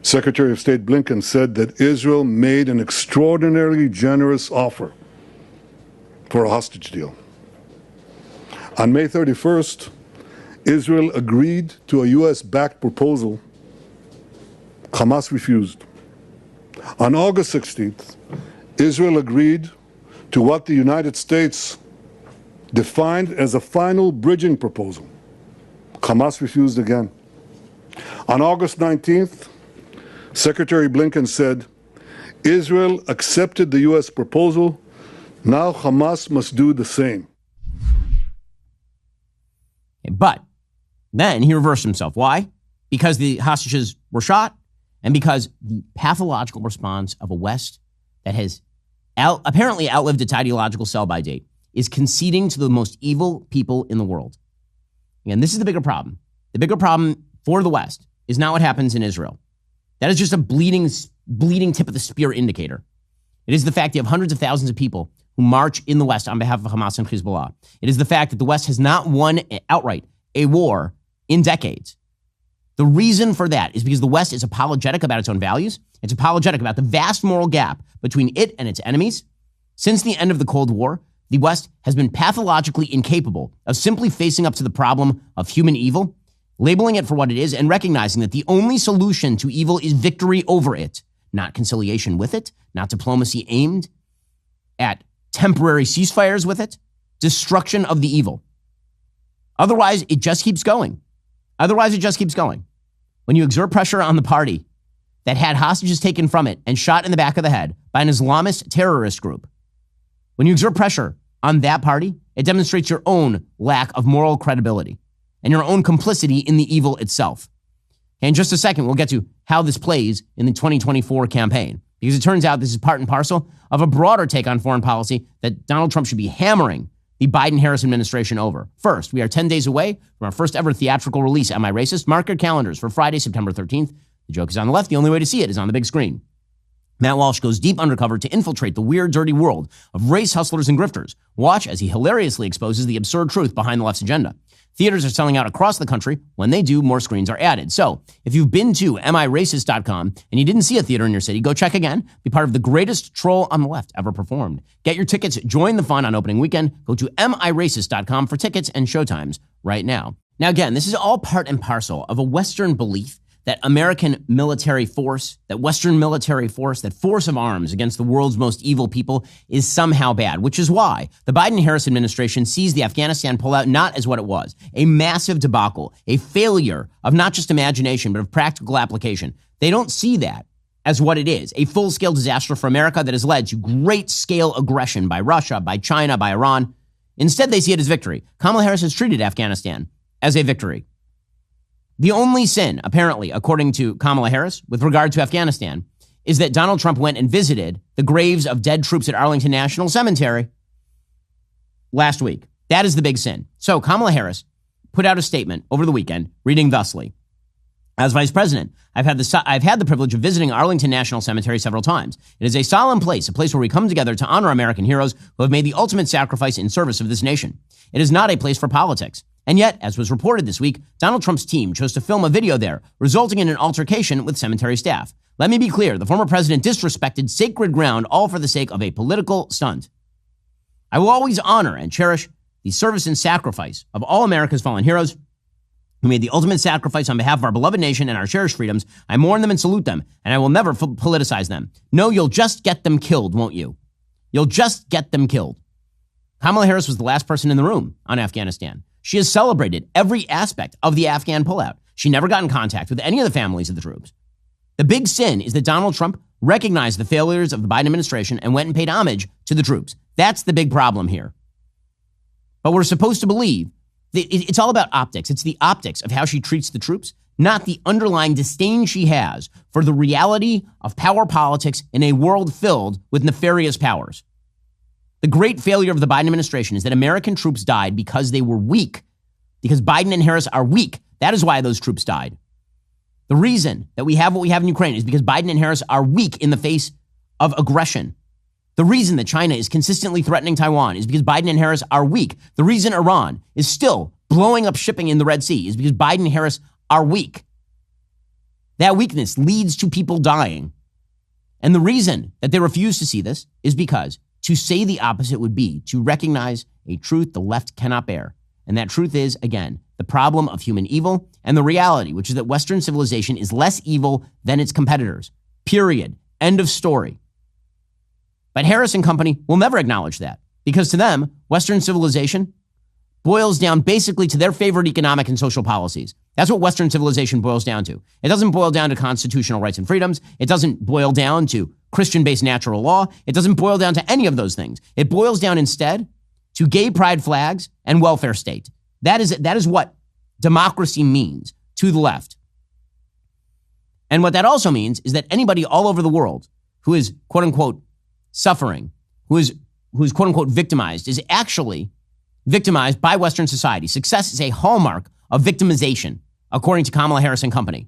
Secretary of State Blinken said that Israel made an extraordinarily generous offer for a hostage deal. On May 31st, Israel agreed to a U.S.-backed proposal. Hamas refused. On August 16th, Israel agreed to what the United States defined as a final bridging proposal. Hamas refused again. On August 19th, Secretary Blinken said, Israel accepted the U.S. proposal. Now Hamas must do the same. But then he reversed himself. Why? Because the hostages were shot and because the pathological response of a West that has apparently outlived its ideological sell-by date is conceding to the most evil people in the world. Again, this is the bigger problem. The bigger problem for the West is not what happens in Israel. That is just a bleeding tip of the spear indicator. It is the fact you have hundreds of thousands of people who march in the West on behalf of Hamas and Hezbollah. It is the fact that the West has not won outright a war in decades. The reason for that is because the West is apologetic about its own values. It's apologetic about the vast moral gap between it and its enemies. Since the end of the Cold War, the West has been pathologically incapable of simply facing up to the problem of human evil, labeling it for what it is, and recognizing that the only solution to evil is victory over it, not conciliation with it, not diplomacy aimed at temporary ceasefires with it, destruction of the evil. Otherwise, it just keeps going. When you exert pressure on the party that had hostages taken from it and shot in the back of the head by an Islamist terrorist group, when you exert pressure on that party, it demonstrates your own lack of moral credibility and your own complicity in the evil itself. In just a second, we'll get to how this plays in the 2024 campaign, because it turns out this is part and parcel of a broader take on foreign policy that Donald Trump should be hammering the Biden-Harris administration over. First, we are 10 days away from our first ever theatrical release, Am I Racist? Mark your calendars for Friday, September 13th. The joke is on the left. The only way to see it is on the big screen. Matt Walsh goes deep undercover to infiltrate the weird, dirty world of race hustlers and grifters. Watch as he hilariously exposes the absurd truth behind the left's agenda. Theaters are selling out across the country. When they do, more screens are added. So if you've been to amiracist.com and you didn't see a theater in your city, go check again. Be part of the greatest troll on the left ever performed. Get your tickets. Join the fun on opening weekend. Go to amiracist.com for tickets and showtimes right now. Now, again, this is all part and parcel of a Western belief that American military force, that Western military force, that force of arms against the world's most evil people is somehow bad, which is why the Biden-Harris administration sees the Afghanistan pullout not as what it was, a massive debacle, a failure of not just imagination, but of practical application. They don't see that as what it is, a full-scale disaster for America that has led to great-scale aggression by Russia, by China, by Iran. Instead, they see it as victory. Kamala Harris has treated Afghanistan as a victory. The only sin, apparently, according to Kamala Harris, with regard to Afghanistan, is that Donald Trump went and visited the graves of dead troops at Arlington National Cemetery last week. That is the big sin. So Kamala Harris put out a statement over the weekend, reading thusly: as vice president, I've had the privilege of visiting Arlington National Cemetery several times. It is a solemn place, a place where we come together to honor American heroes who have made the ultimate sacrifice in service of this nation. It is not a place for politics. And yet, as was reported this week, Donald Trump's team chose to film a video there, resulting in an altercation with cemetery staff. Let me be clear, the former president disrespected sacred ground, all for the sake of a political stunt. I will always honor and cherish the service and sacrifice of all America's fallen heroes who made the ultimate sacrifice on behalf of our beloved nation and our cherished freedoms. I mourn them and salute them, and I will never politicize them. No, you'll just get them killed, won't you? You'll just get them killed. Kamala Harris was the last person in the room on Afghanistan. She has celebrated every aspect of the Afghan pullout. She never got in contact with any of the families of the troops. The big sin is that Donald Trump recognized the failures of the Biden administration and went and paid homage to the troops. That's the big problem here. But we're supposed to believe that it's all about optics. It's the optics of how she treats the troops, not the underlying disdain she has for the reality of power politics in a world filled with nefarious powers. The great failure of the Biden administration is that American troops died because they were weak, because Biden and Harris are weak. That is why those troops died. The reason that we have what we have in Ukraine is because Biden and Harris are weak in the face of aggression. The reason that China is consistently threatening Taiwan is because Biden and Harris are weak. The reason Iran is still blowing up shipping in the Red Sea is because Biden and Harris are weak. That weakness leads to people dying. And the reason that they refuse to see this is because to say the opposite would be to recognize a truth the left cannot bear. And that truth is, again, the problem of human evil and the reality, which is that Western civilization is less evil than its competitors. Period. End of story. But Harris and company will never acknowledge that, because to them, Western civilization boils down basically to their favorite economic and social policies. That's what Western civilization boils down to. It doesn't boil down to constitutional rights and freedoms. It doesn't boil down to Christian-based natural law. It doesn't boil down to any of those things. It boils down instead to gay pride flags and welfare state. That is what democracy means to the left. And what that also means is that anybody all over the world who is, quote unquote, suffering, who is quote unquote victimized, is actually victimized by Western society. Success is a hallmark of victimization, according to Kamala Harris and company.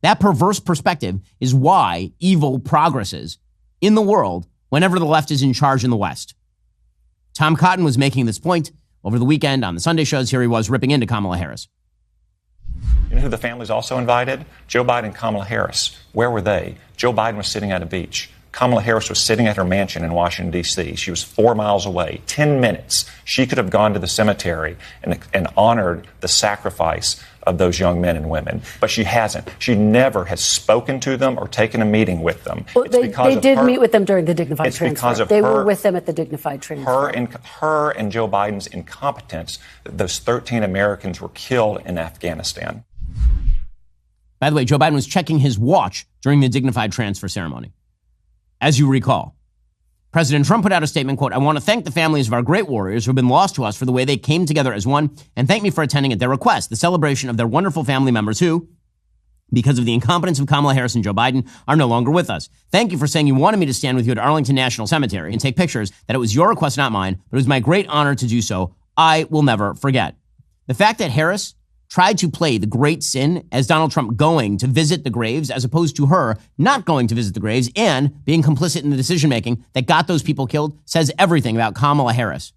That perverse perspective is why evil progresses in the world whenever the left is in charge in the West. Tom Cotton was making this point over the weekend on the Sunday shows. Here he was ripping into Kamala Harris. You know who the families also invited? Joe Biden and Kamala Harris. Where were they? Joe Biden was sitting at a beach. Kamala Harris was sitting at her mansion in Washington, D.C. She was 4 miles away. 10 minutes. She could have gone to the cemetery and honored the sacrifice of those young men and women. But she hasn't. She never has spoken to them or taken a meeting with them. Well, they did meet with them during the dignified transfer. Because of they were with them at the dignified transfer. Her and Joe Biden's incompetence, those 13 Americans were killed in Afghanistan. By the way, Joe Biden was checking his watch during the dignified transfer ceremony. As you recall, President Trump put out a statement, quote, "I want to thank the families of our great warriors who have been lost to us for the way they came together as one, and thank me for attending at their request, the celebration of their wonderful family members who, because of the incompetence of Kamala Harris and Joe Biden, are no longer with us. Thank you for saying you wanted me to stand with you at Arlington National Cemetery and take pictures, that it was your request, not mine, but it was my great honor to do so. I will never forget." The fact that Harris tried to play the great sin as Donald Trump going to visit the graves as opposed to her not going to visit the graves and being complicit in the decision-making that got those people killed says everything about Kamala Harris.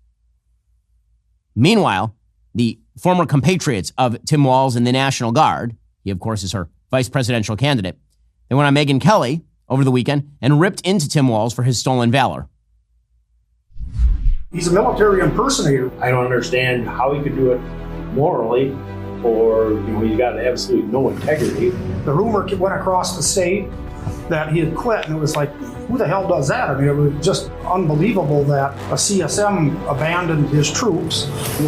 Meanwhile, the former compatriots of Tim Walz and the National Guard, he of course is her vice presidential candidate, they went on Megyn Kelly over the weekend and ripped into Tim Walz for his stolen valor. He's a military impersonator. I don't understand how he could do it morally, or, he's got absolutely no integrity. The rumor went across the state that he had quit, and it was like, who the hell does that? I mean, it was just unbelievable that a CSM abandoned his troops,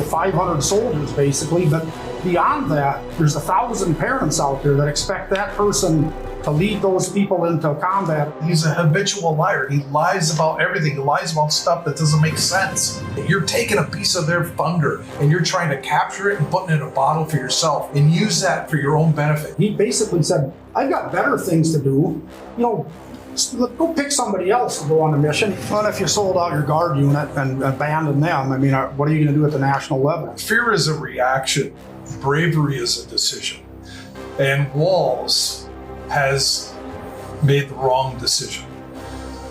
500 soldiers basically, but beyond that, there's 1,000 parents out there that expect that person to lead those people into combat. He's a habitual liar. He lies about everything. He lies about stuff that doesn't make sense. You're taking a piece of their thunder and you're trying to capture it and put it in a bottle for yourself and use that for your own benefit. He basically said, I've got better things to do. Go pick somebody else to go on a mission. Well, if you sold out your guard unit and abandoned them, I mean, what are you going to do at the national level? Fear is a reaction. Bravery is a decision. And Walz has made the wrong decision.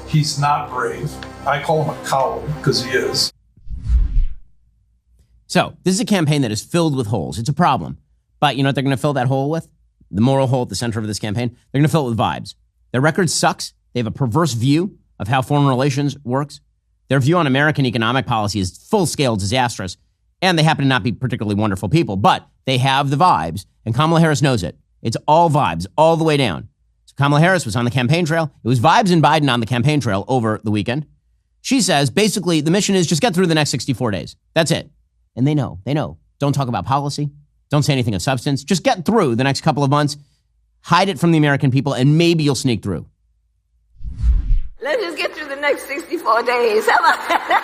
He's not brave. I call him a coward because he is. So this is a campaign that is filled with holes. It's a problem. But you know what they're going to fill that hole with? The moral hole at the center of this campaign? They're going to fill it with vibes. Their record sucks. They have a perverse view of how foreign relations works. Their view on American economic policy is full-scale disastrous. And they happen to not be particularly wonderful people. But they have the vibes. And Kamala Harris knows it. It's all vibes all the way down. So Kamala Harris was on the campaign trail. It was vibes and Biden on the campaign trail over the weekend. She says, basically, the mission is just get through the next 64 days. That's it. And they know. Don't talk about policy. Don't say anything of substance. Just get through the next couple of months. Hide it from the American people, and maybe you'll sneak through. Let's just get through the next 64 days. How about that?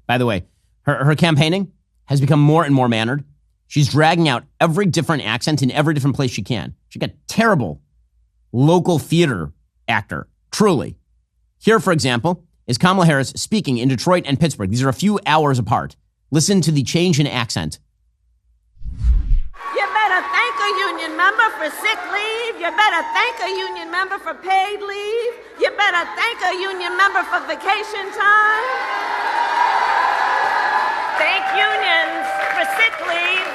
By the way, her campaigning has become more and more mannered. She's dragging out every different accent in every different place she can. She got terrible local theater actor, truly. Here, for example, is Kamala Harris speaking in Detroit and Pittsburgh. These are a few hours apart. Listen to the change in accent. You better thank a union member for sick leave. You better thank a union member for paid leave. You better thank a union member for vacation time. Thank unions for sick leave.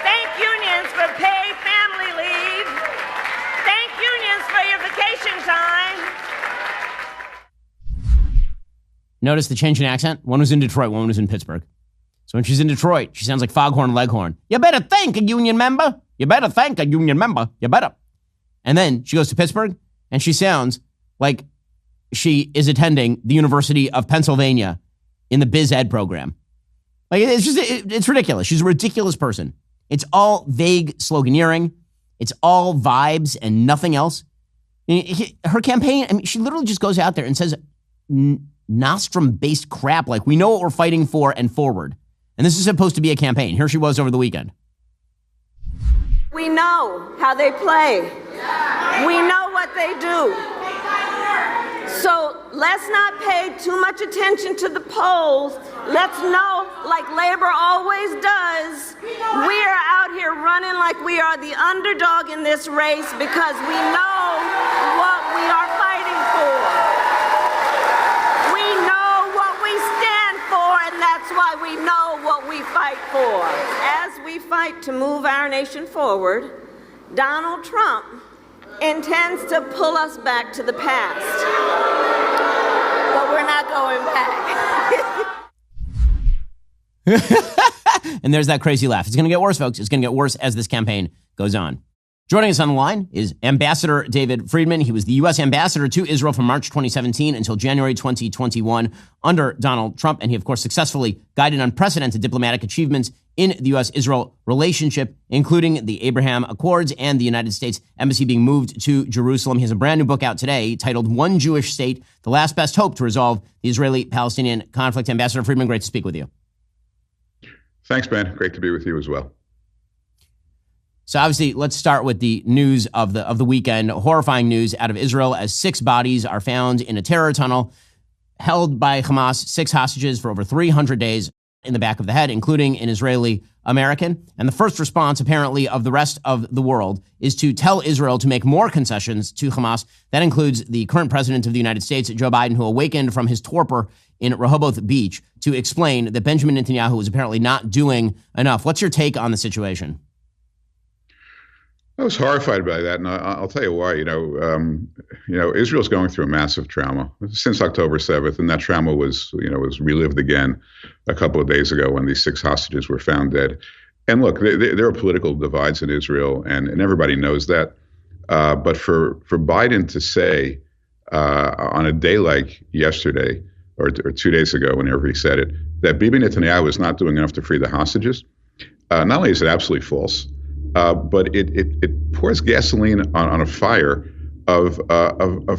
Thank unions for paid family leave. Thank unions for your vacation time. Notice the change in accent? One was in Detroit, one was in Pittsburgh. So when she's in Detroit, she sounds like Foghorn Leghorn. You better thank a union member. You better thank a union member. You better. And then she goes to Pittsburgh, and she sounds like she is attending the University of Pennsylvania in the biz ed program. Like, it's ridiculous. She's a ridiculous person. It's all vague sloganeering. It's all vibes and nothing else. Her campaign, I mean, she literally just goes out there and says nostrum-based crap like, we know what we're fighting for and forward. And this is supposed to be a campaign. Here she was over the weekend. We know how they play. We know what they do. So let's not pay too much attention to the polls. Let's know, like labor always does, we are out here running like we are the underdog in this race because we know what we are fighting for. We know what we stand for, and that's why we know what we fight for. As we fight to move our nation forward, Donald Trump intends to pull us back to the past. But we're going back. And there's that crazy laugh. It's going to get worse, folks. It's going to get worse as this campaign goes on. Joining us on the line is Ambassador David Friedman. He was the U.S. ambassador to Israel from March 2017 until January 2021 under Donald Trump. And he, of course, successfully guided unprecedented diplomatic achievements in the U.S.-Israel relationship, including the Abraham Accords and the United States Embassy being moved to Jerusalem. He has a brand new book out today titled One Jewish State, The Last Best Hope to Resolve the Israeli-Palestinian Conflict. Ambassador Friedman, great to speak with you. Thanks, Ben. Great to be with you as well. So obviously, let's start with the news of the weekend. Horrifying news out of Israel as 6 bodies are found in a terror tunnel held by Hamas, 6 hostages for over 300 days in the back of the head, including an Israeli American. And the first response, apparently, of the rest of the world is to tell Israel to make more concessions to Hamas. That includes the current president of the United States, Joe Biden, who awakened from his torpor in Rehoboth Beach to explain that Benjamin Netanyahu was apparently not doing enough. What's your take on the situation? I was horrified by that, and I'll tell you why. Israel's going through a massive trauma since October 7th, and that trauma was relived again a couple of days ago when these 6 hostages were found dead. And look, there are political divides in Israel, and everybody knows that. But for Biden to say on a day like yesterday or 2 days ago, whenever he said it, that Bibi Netanyahu is not doing enough to free the hostages, not only is it absolutely false, but it pours gasoline on a fire of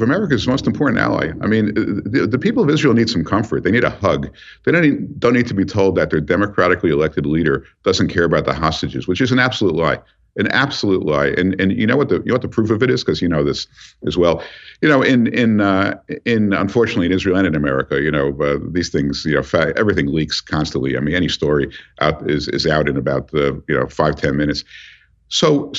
America's most important ally. I mean, the people of Israel need some comfort. They need a hug. They don't need to be told that their democratically elected leader doesn't care about the hostages, which is an absolute lie. An absolute lie. And you know what the proof of it is, because you know this as well. In unfortunately in Israel and in America, these things, everything leaks constantly. I mean, any story out is out in about 5-10 minutes. So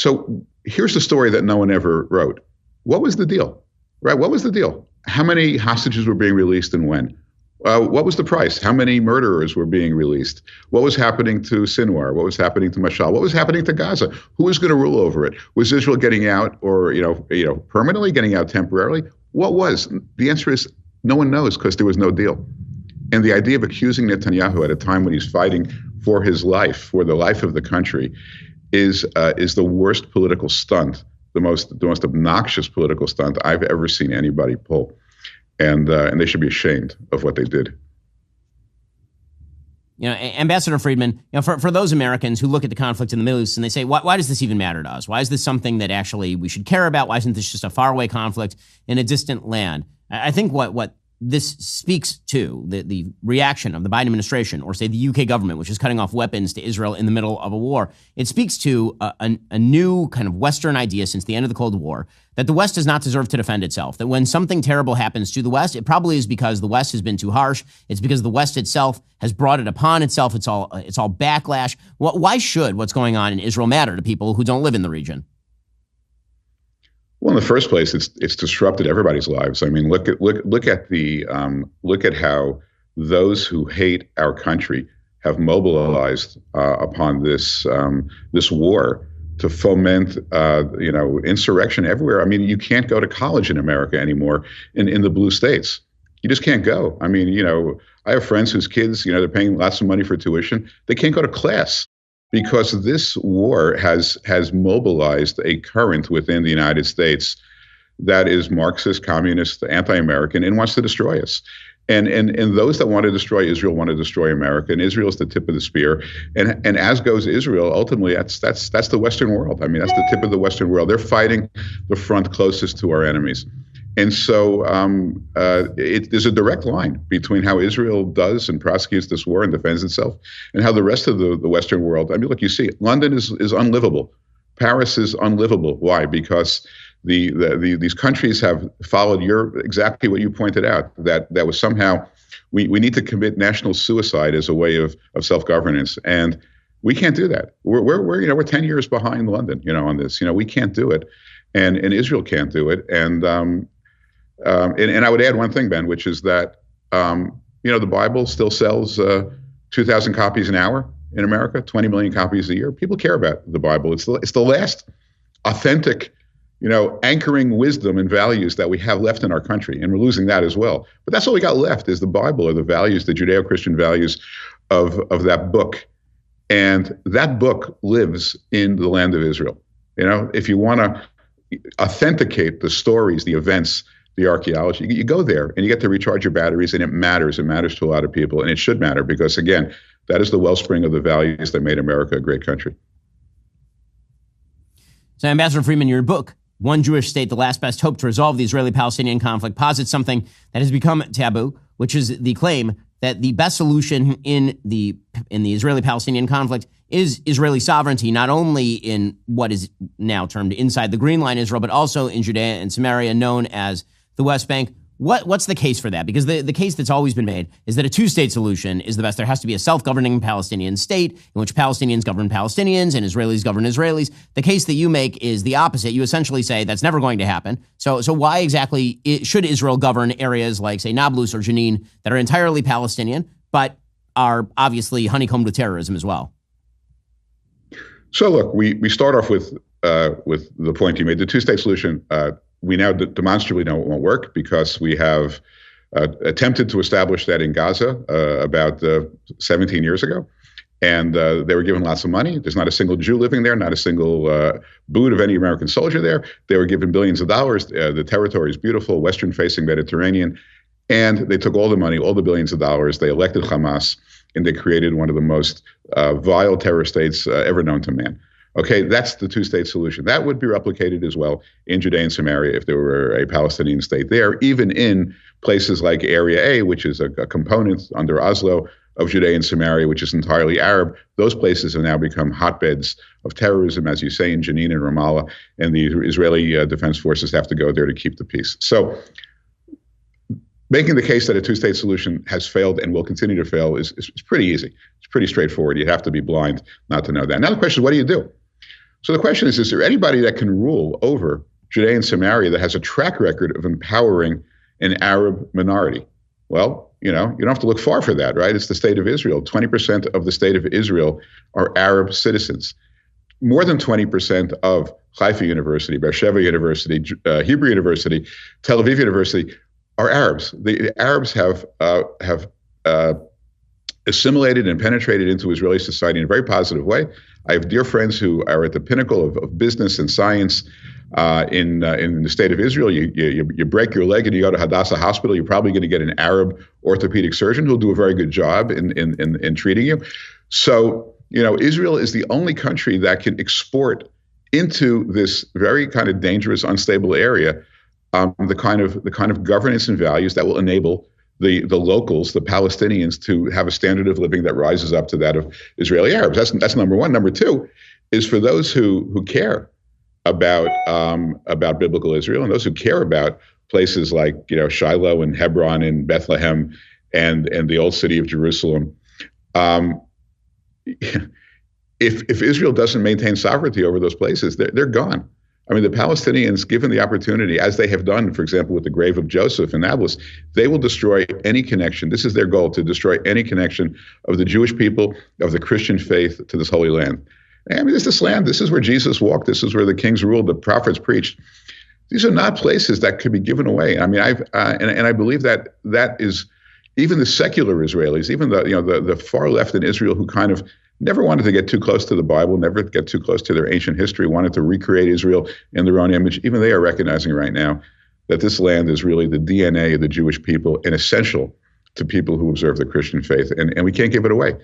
here's the story that no one ever wrote. What was the deal? Right? What was the deal? How many hostages were being released and when? What was the price? How many murderers were being released? What was happening to Sinwar? What was happening to Mashal? What was happening to Gaza? Who was going to rule over it? Was Israel getting out, or permanently getting out temporarily? What was? The answer is no one knows, because there was no deal. And the idea of accusing Netanyahu at a time when he's fighting for his life, for the life of the country, is the worst political stunt, the most obnoxious political stunt I've ever seen anybody pull. And they should be ashamed of what they did. Ambassador Friedman, for those Americans who look at the conflict in the Middle East and they say, why does this even matter to us? Why is this something that actually we should care about? Why isn't this just a faraway conflict in a distant land? I think what this speaks to, the reaction of the Biden administration, or say the UK government, which is cutting off weapons to Israel in the middle of a war, it speaks to a new kind of Western idea since the end of the Cold War, that the West does not deserve to defend itself, that when something terrible happens to the West, it probably is because the West has been too harsh. It's because the West itself has brought it upon itself. It's all backlash. Why should what's going on in Israel matter to people who don't live in the region? Well, in the first place, it's disrupted everybody's lives. I mean, look at how those who hate our country have mobilized upon this war to foment insurrection everywhere. I mean, you can't go to college in America anymore in the blue states. You just can't go. I mean, I have friends whose kids, they're paying lots of money for tuition. They can't go to class, because this war has mobilized a current within the United States that is Marxist, communist, anti-American, and wants to destroy us. And those that want to destroy Israel want to destroy America, and Israel is the tip of the spear. And as goes Israel, ultimately that's the Western world. I mean, that's the tip of the Western world. They're fighting the front closest to our enemies. And so there's a direct line between how Israel does and prosecutes this war and defends itself, and how the rest of the Western world. I mean, look, you see, London is unlivable. Paris is unlivable. Why? Because these countries have followed exactly what you pointed out, that was somehow we need to commit national suicide as a way of self-governance, and we can't do that. We're 10 years behind London, on this. We can't do it, and Israel can't do it, and I would add one thing, Ben, which is that, the Bible still sells 2,000 copies an hour in America, 20 million copies a year. People care about the Bible. It's the last authentic, anchoring wisdom and values that we have left in our country, and we're losing that as well. But that's all we got left is the Bible, or the values, the Judeo-Christian values of that book. And that book lives in the land of Israel. If you want to authenticate the stories, the events, the archaeology, you go there and you get to recharge your batteries, and it matters. It matters to a lot of people, and it should matter because, again, that is the wellspring of the values that made America a great country. So, Ambassador Friedman, your book, One Jewish State, The Last Best Hope to Resolve the Israeli-Palestinian Conflict, posits something that has become taboo, which is the claim that the best solution in the Israeli-Palestinian conflict is Israeli sovereignty, not only in what is now termed inside the Green Line Israel, but also in Judea and Samaria, known as the West Bank. What's the case for that? Because the case that's always been made is that a two-state solution is the best. There has to be a self-governing Palestinian state in which Palestinians govern Palestinians and Israelis govern Israelis. The case that you make is the opposite. You essentially say that's never going to happen. So why exactly should Israel govern areas like, say, Nablus or Jenin that are entirely Palestinian, but are obviously honeycombed with terrorism as well? So look, we start off with the point you made. The two-state solution, we now demonstrably know it won't work because we have attempted to establish that in Gaza about 17 years ago. And they were given lots of money. There's not a single Jew living there, not a single boot of any American soldier there. They were given billions of dollars. The territory is beautiful, western-facing Mediterranean. And they took all the money, all the billions of dollars. They elected Hamas, and they created one of the most vile terror states ever known to man. Okay, that's the two-state solution. That would be replicated as well in Judea and Samaria if there were a Palestinian state there, even in places like Area A, which is a component under Oslo of Judea and Samaria, which is entirely Arab. Those places have now become hotbeds of terrorism, as you say, in Jenin and Ramallah, and the Israeli Defense Forces have to go there to keep the peace. So making the case that a two-state solution has failed and will continue to fail is pretty easy. It's pretty straightforward. You have to be blind not to know that. Now the question is, what do you do? So the question is there anybody that can rule over Judea and Samaria that has a track record of empowering an Arab minority? Well, you don't have to look far for that, right? It's the state of Israel. 20% of the state of Israel are Arab citizens. More than 20% of Haifa University, Beersheba University, Hebrew University, Tel Aviv University are Arabs. The Arabs have assimilated and penetrated into Israeli society in a very positive way. I have dear friends who are at the pinnacle of business and science in the state of Israel. You break your leg and you go to Hadassah Hospital, you're probably going to get an Arab orthopedic surgeon who'll do a very good job in treating you. So, Israel is the only country that can export into this very kind of dangerous, unstable area the kind of governance and values that will enable the locals, the Palestinians, to have a standard of living that rises up to that of Israeli Arabs. That's number one. Number two is for those who care about biblical Israel and those who care about places like Shiloh and Hebron and Bethlehem and the old city of Jerusalem. If Israel doesn't maintain sovereignty over those places, they're gone. I mean, the Palestinians, given the opportunity, as they have done, for example, with the grave of Joseph in Nablus, they will destroy any connection. This is their goal, to destroy any connection of the Jewish people, of the Christian faith to this holy land. I mean, this land. This is where Jesus walked. This is where the kings ruled, the prophets preached. These are not places that could be given away. I mean, I believe that is even the secular Israelis, even the far left in Israel, who kind of never wanted to get too close to the Bible, never get too close to their ancient history, wanted to recreate Israel in their own image. Even they are recognizing right now that this land is really the DNA of the Jewish people and essential to people who observe the Christian faith. And we can't give it away.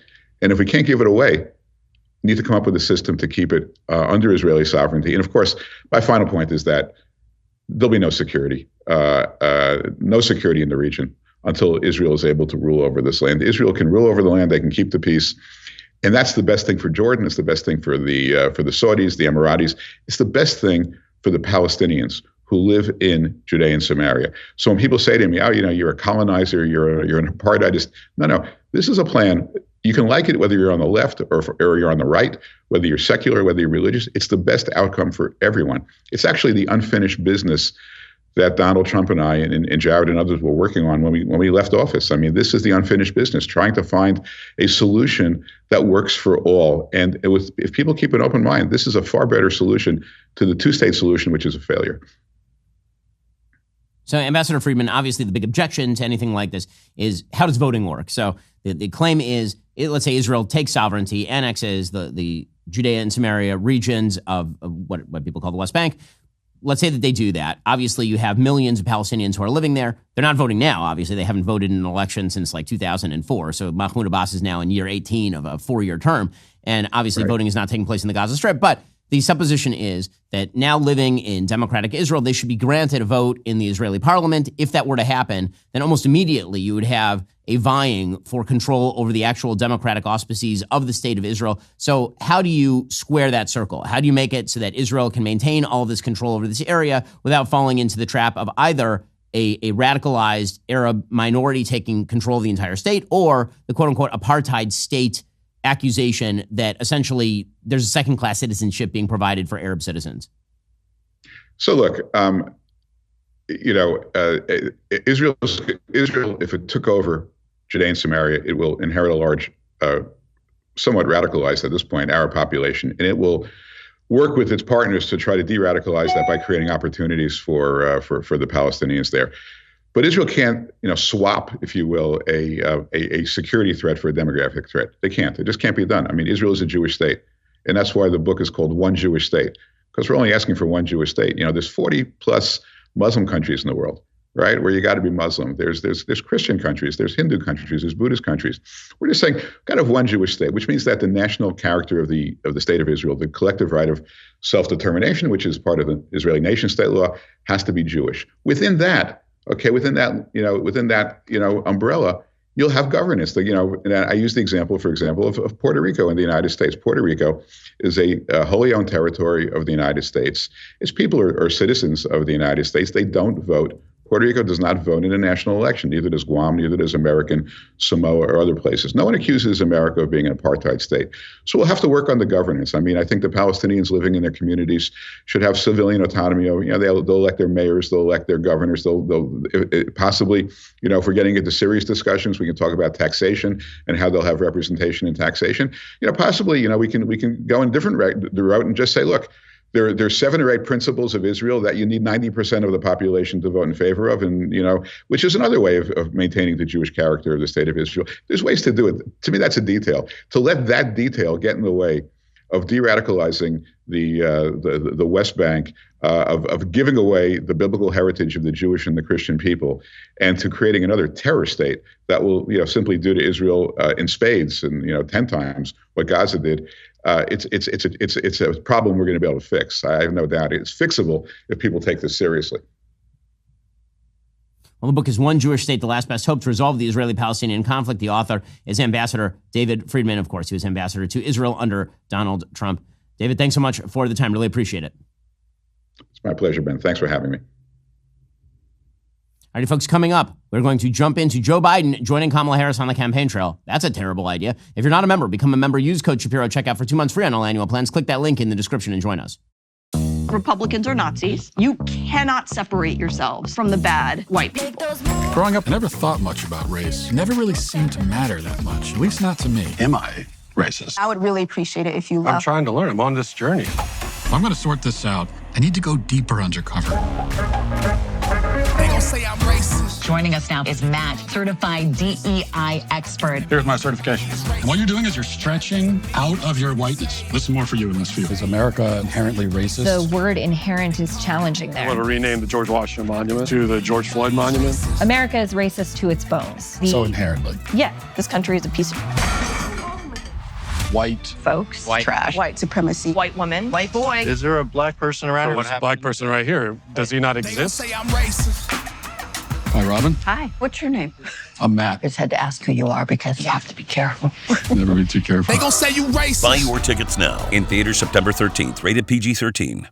And if we can't give it away, we need to come up with a system to keep it under Israeli sovereignty. And of course, my final point is that there'll be no security in the region until Israel is able to rule over this land. Israel can rule over the land. They can keep the peace. And that's the best thing for Jordan. It's the best thing for the Saudis, the Emiratis. It's the best thing for the Palestinians who live in Judea and Samaria. So when people say to me, "Oh, you're a colonizer, you're an apartheidist," no. This is a plan. You can like it whether you're on the left or you're on the right, whether you're secular, whether you're religious. It's the best outcome for everyone. It's actually the unfinished business that Donald Trump and I and Jared and others were working on when we left office. I mean, this is the unfinished business, trying to find a solution that works for all. And if people keep an open mind, this is a far better solution to the two-state solution, which is a failure. So, Ambassador Friedman, obviously the big objection to anything like this is, how does voting work? So the claim is, let's say Israel takes sovereignty, annexes the Judea and Samaria regions of what people call the West Bank. Let's say that they do that. Obviously, you have millions of Palestinians who are living there. They're not voting now, obviously. They haven't voted in an election since like 2004. So Mahmoud Abbas is now in year 18 of a 4-year term. And obviously, voting is not taking place in the Gaza Strip. But the supposition is that now living in democratic Israel, they should be granted a vote in the Israeli parliament. If that were to happen, then almost immediately you would have a vying for control over the actual democratic auspices of the state of Israel. So how do you square that circle? How do you make it so that Israel can maintain all this control over this area without falling into the trap of either a radicalized Arab minority taking control of the entire state, or the quote-unquote apartheid state accusation that essentially there's a second-class citizenship being provided for Arab citizens? So look, Israel, if it took over Judea and Samaria, it will inherit a large, somewhat radicalized at this point, Arab population, and it will work with its partners to try to de-radicalize that by creating opportunities for the Palestinians there. But Israel can't, swap, if you will, a security threat for a demographic threat. They can't. It just can't be done. I mean, Israel is a Jewish state, and that's why the book is called One Jewish State, because we're only asking for one Jewish state. There's 40 plus Muslim countries in the world, right, where you got to be Muslim. There's Christian countries, there's Hindu countries, there's Buddhist countries. We're just saying, kind of one Jewish state, which means that the national character of the state of Israel, the collective right of self-determination, which is part of the Israeli nation state law, has to be Jewish. Within that umbrella, you'll have governance. And I use the example, for example, of Puerto Rico in the United States. Puerto Rico is a wholly owned territory of the United States. Its people are citizens of the United States. They don't vote. Puerto Rico does not vote in a national election. Neither does Guam, neither does American Samoa or other places. No one accuses America of being an apartheid state. So we'll have to work on the governance. I mean, I think the Palestinians living in their communities should have civilian autonomy. They'll elect their mayors, they'll elect their governors. They'll possibly, if we're getting into serious discussions, we can talk about taxation and how they'll have representation in taxation. Possibly, we can go in different route and just say, look, There are 7 or 8 principles of Israel that you need 90% of the population to vote in favor of, and which is another way of maintaining the Jewish character of the state of Israel. There's ways to do it. To me, that's a detail. To let that detail get in the way of de-radicalizing the West Bank, of giving away the biblical heritage of the Jewish and the Christian people, and to creating another terror state that will simply do to Israel in spades and 10 times what Gaza did. It's a problem we're going to be able to fix. I have no doubt it's fixable if people take this seriously. Well, the book is One Jewish State, The Last Best Hope to Resolve the Israeli-Palestinian Conflict. The author is Ambassador David Friedman. Of course, he was ambassador to Israel under Donald Trump. David, thanks so much for the time. Really appreciate it. It's my pleasure, Ben. Thanks for having me. All right, folks, coming up, we're going to jump into Joe Biden joining Kamala Harris on the campaign trail. That's a terrible idea. If you're not a member, become a member. Use code Shapiro. Check out for 2 months free on all annual plans. Click that link in the description and join us. Republicans are Nazis. You cannot separate yourselves from the bad white people. Growing up, I never thought much about race. It never really seemed to matter that much, at least not to me. Am I racist? I would really appreciate it if you left. I'm trying to learn. I'm on this journey. If I'm going to sort this out, I need to go deeper undercover. They gon' say I'm racist. Joining us now is Matt, certified DEI expert. Here's my certification. And what you're doing is you're stretching out of your whiteness. Listen more for you in this field. Is America inherently racist? The word inherent is challenging there. I want to rename the George Washington Monument to the George Floyd Monument. America is racist to its bones. So inherently. Yeah, this country is a piece of white folks, white trash, white supremacy, white woman, white boy. Is there a black person around? There's a black person right here. Does he not exist? They gon' say I'm racist. Hi, Robin. Hi, what's your name? I'm Matt. It's had to ask who you are because you have to be careful. Never be too careful. They gon' say you racist. Buy your tickets now. In theaters September 13th. Rated PG-13.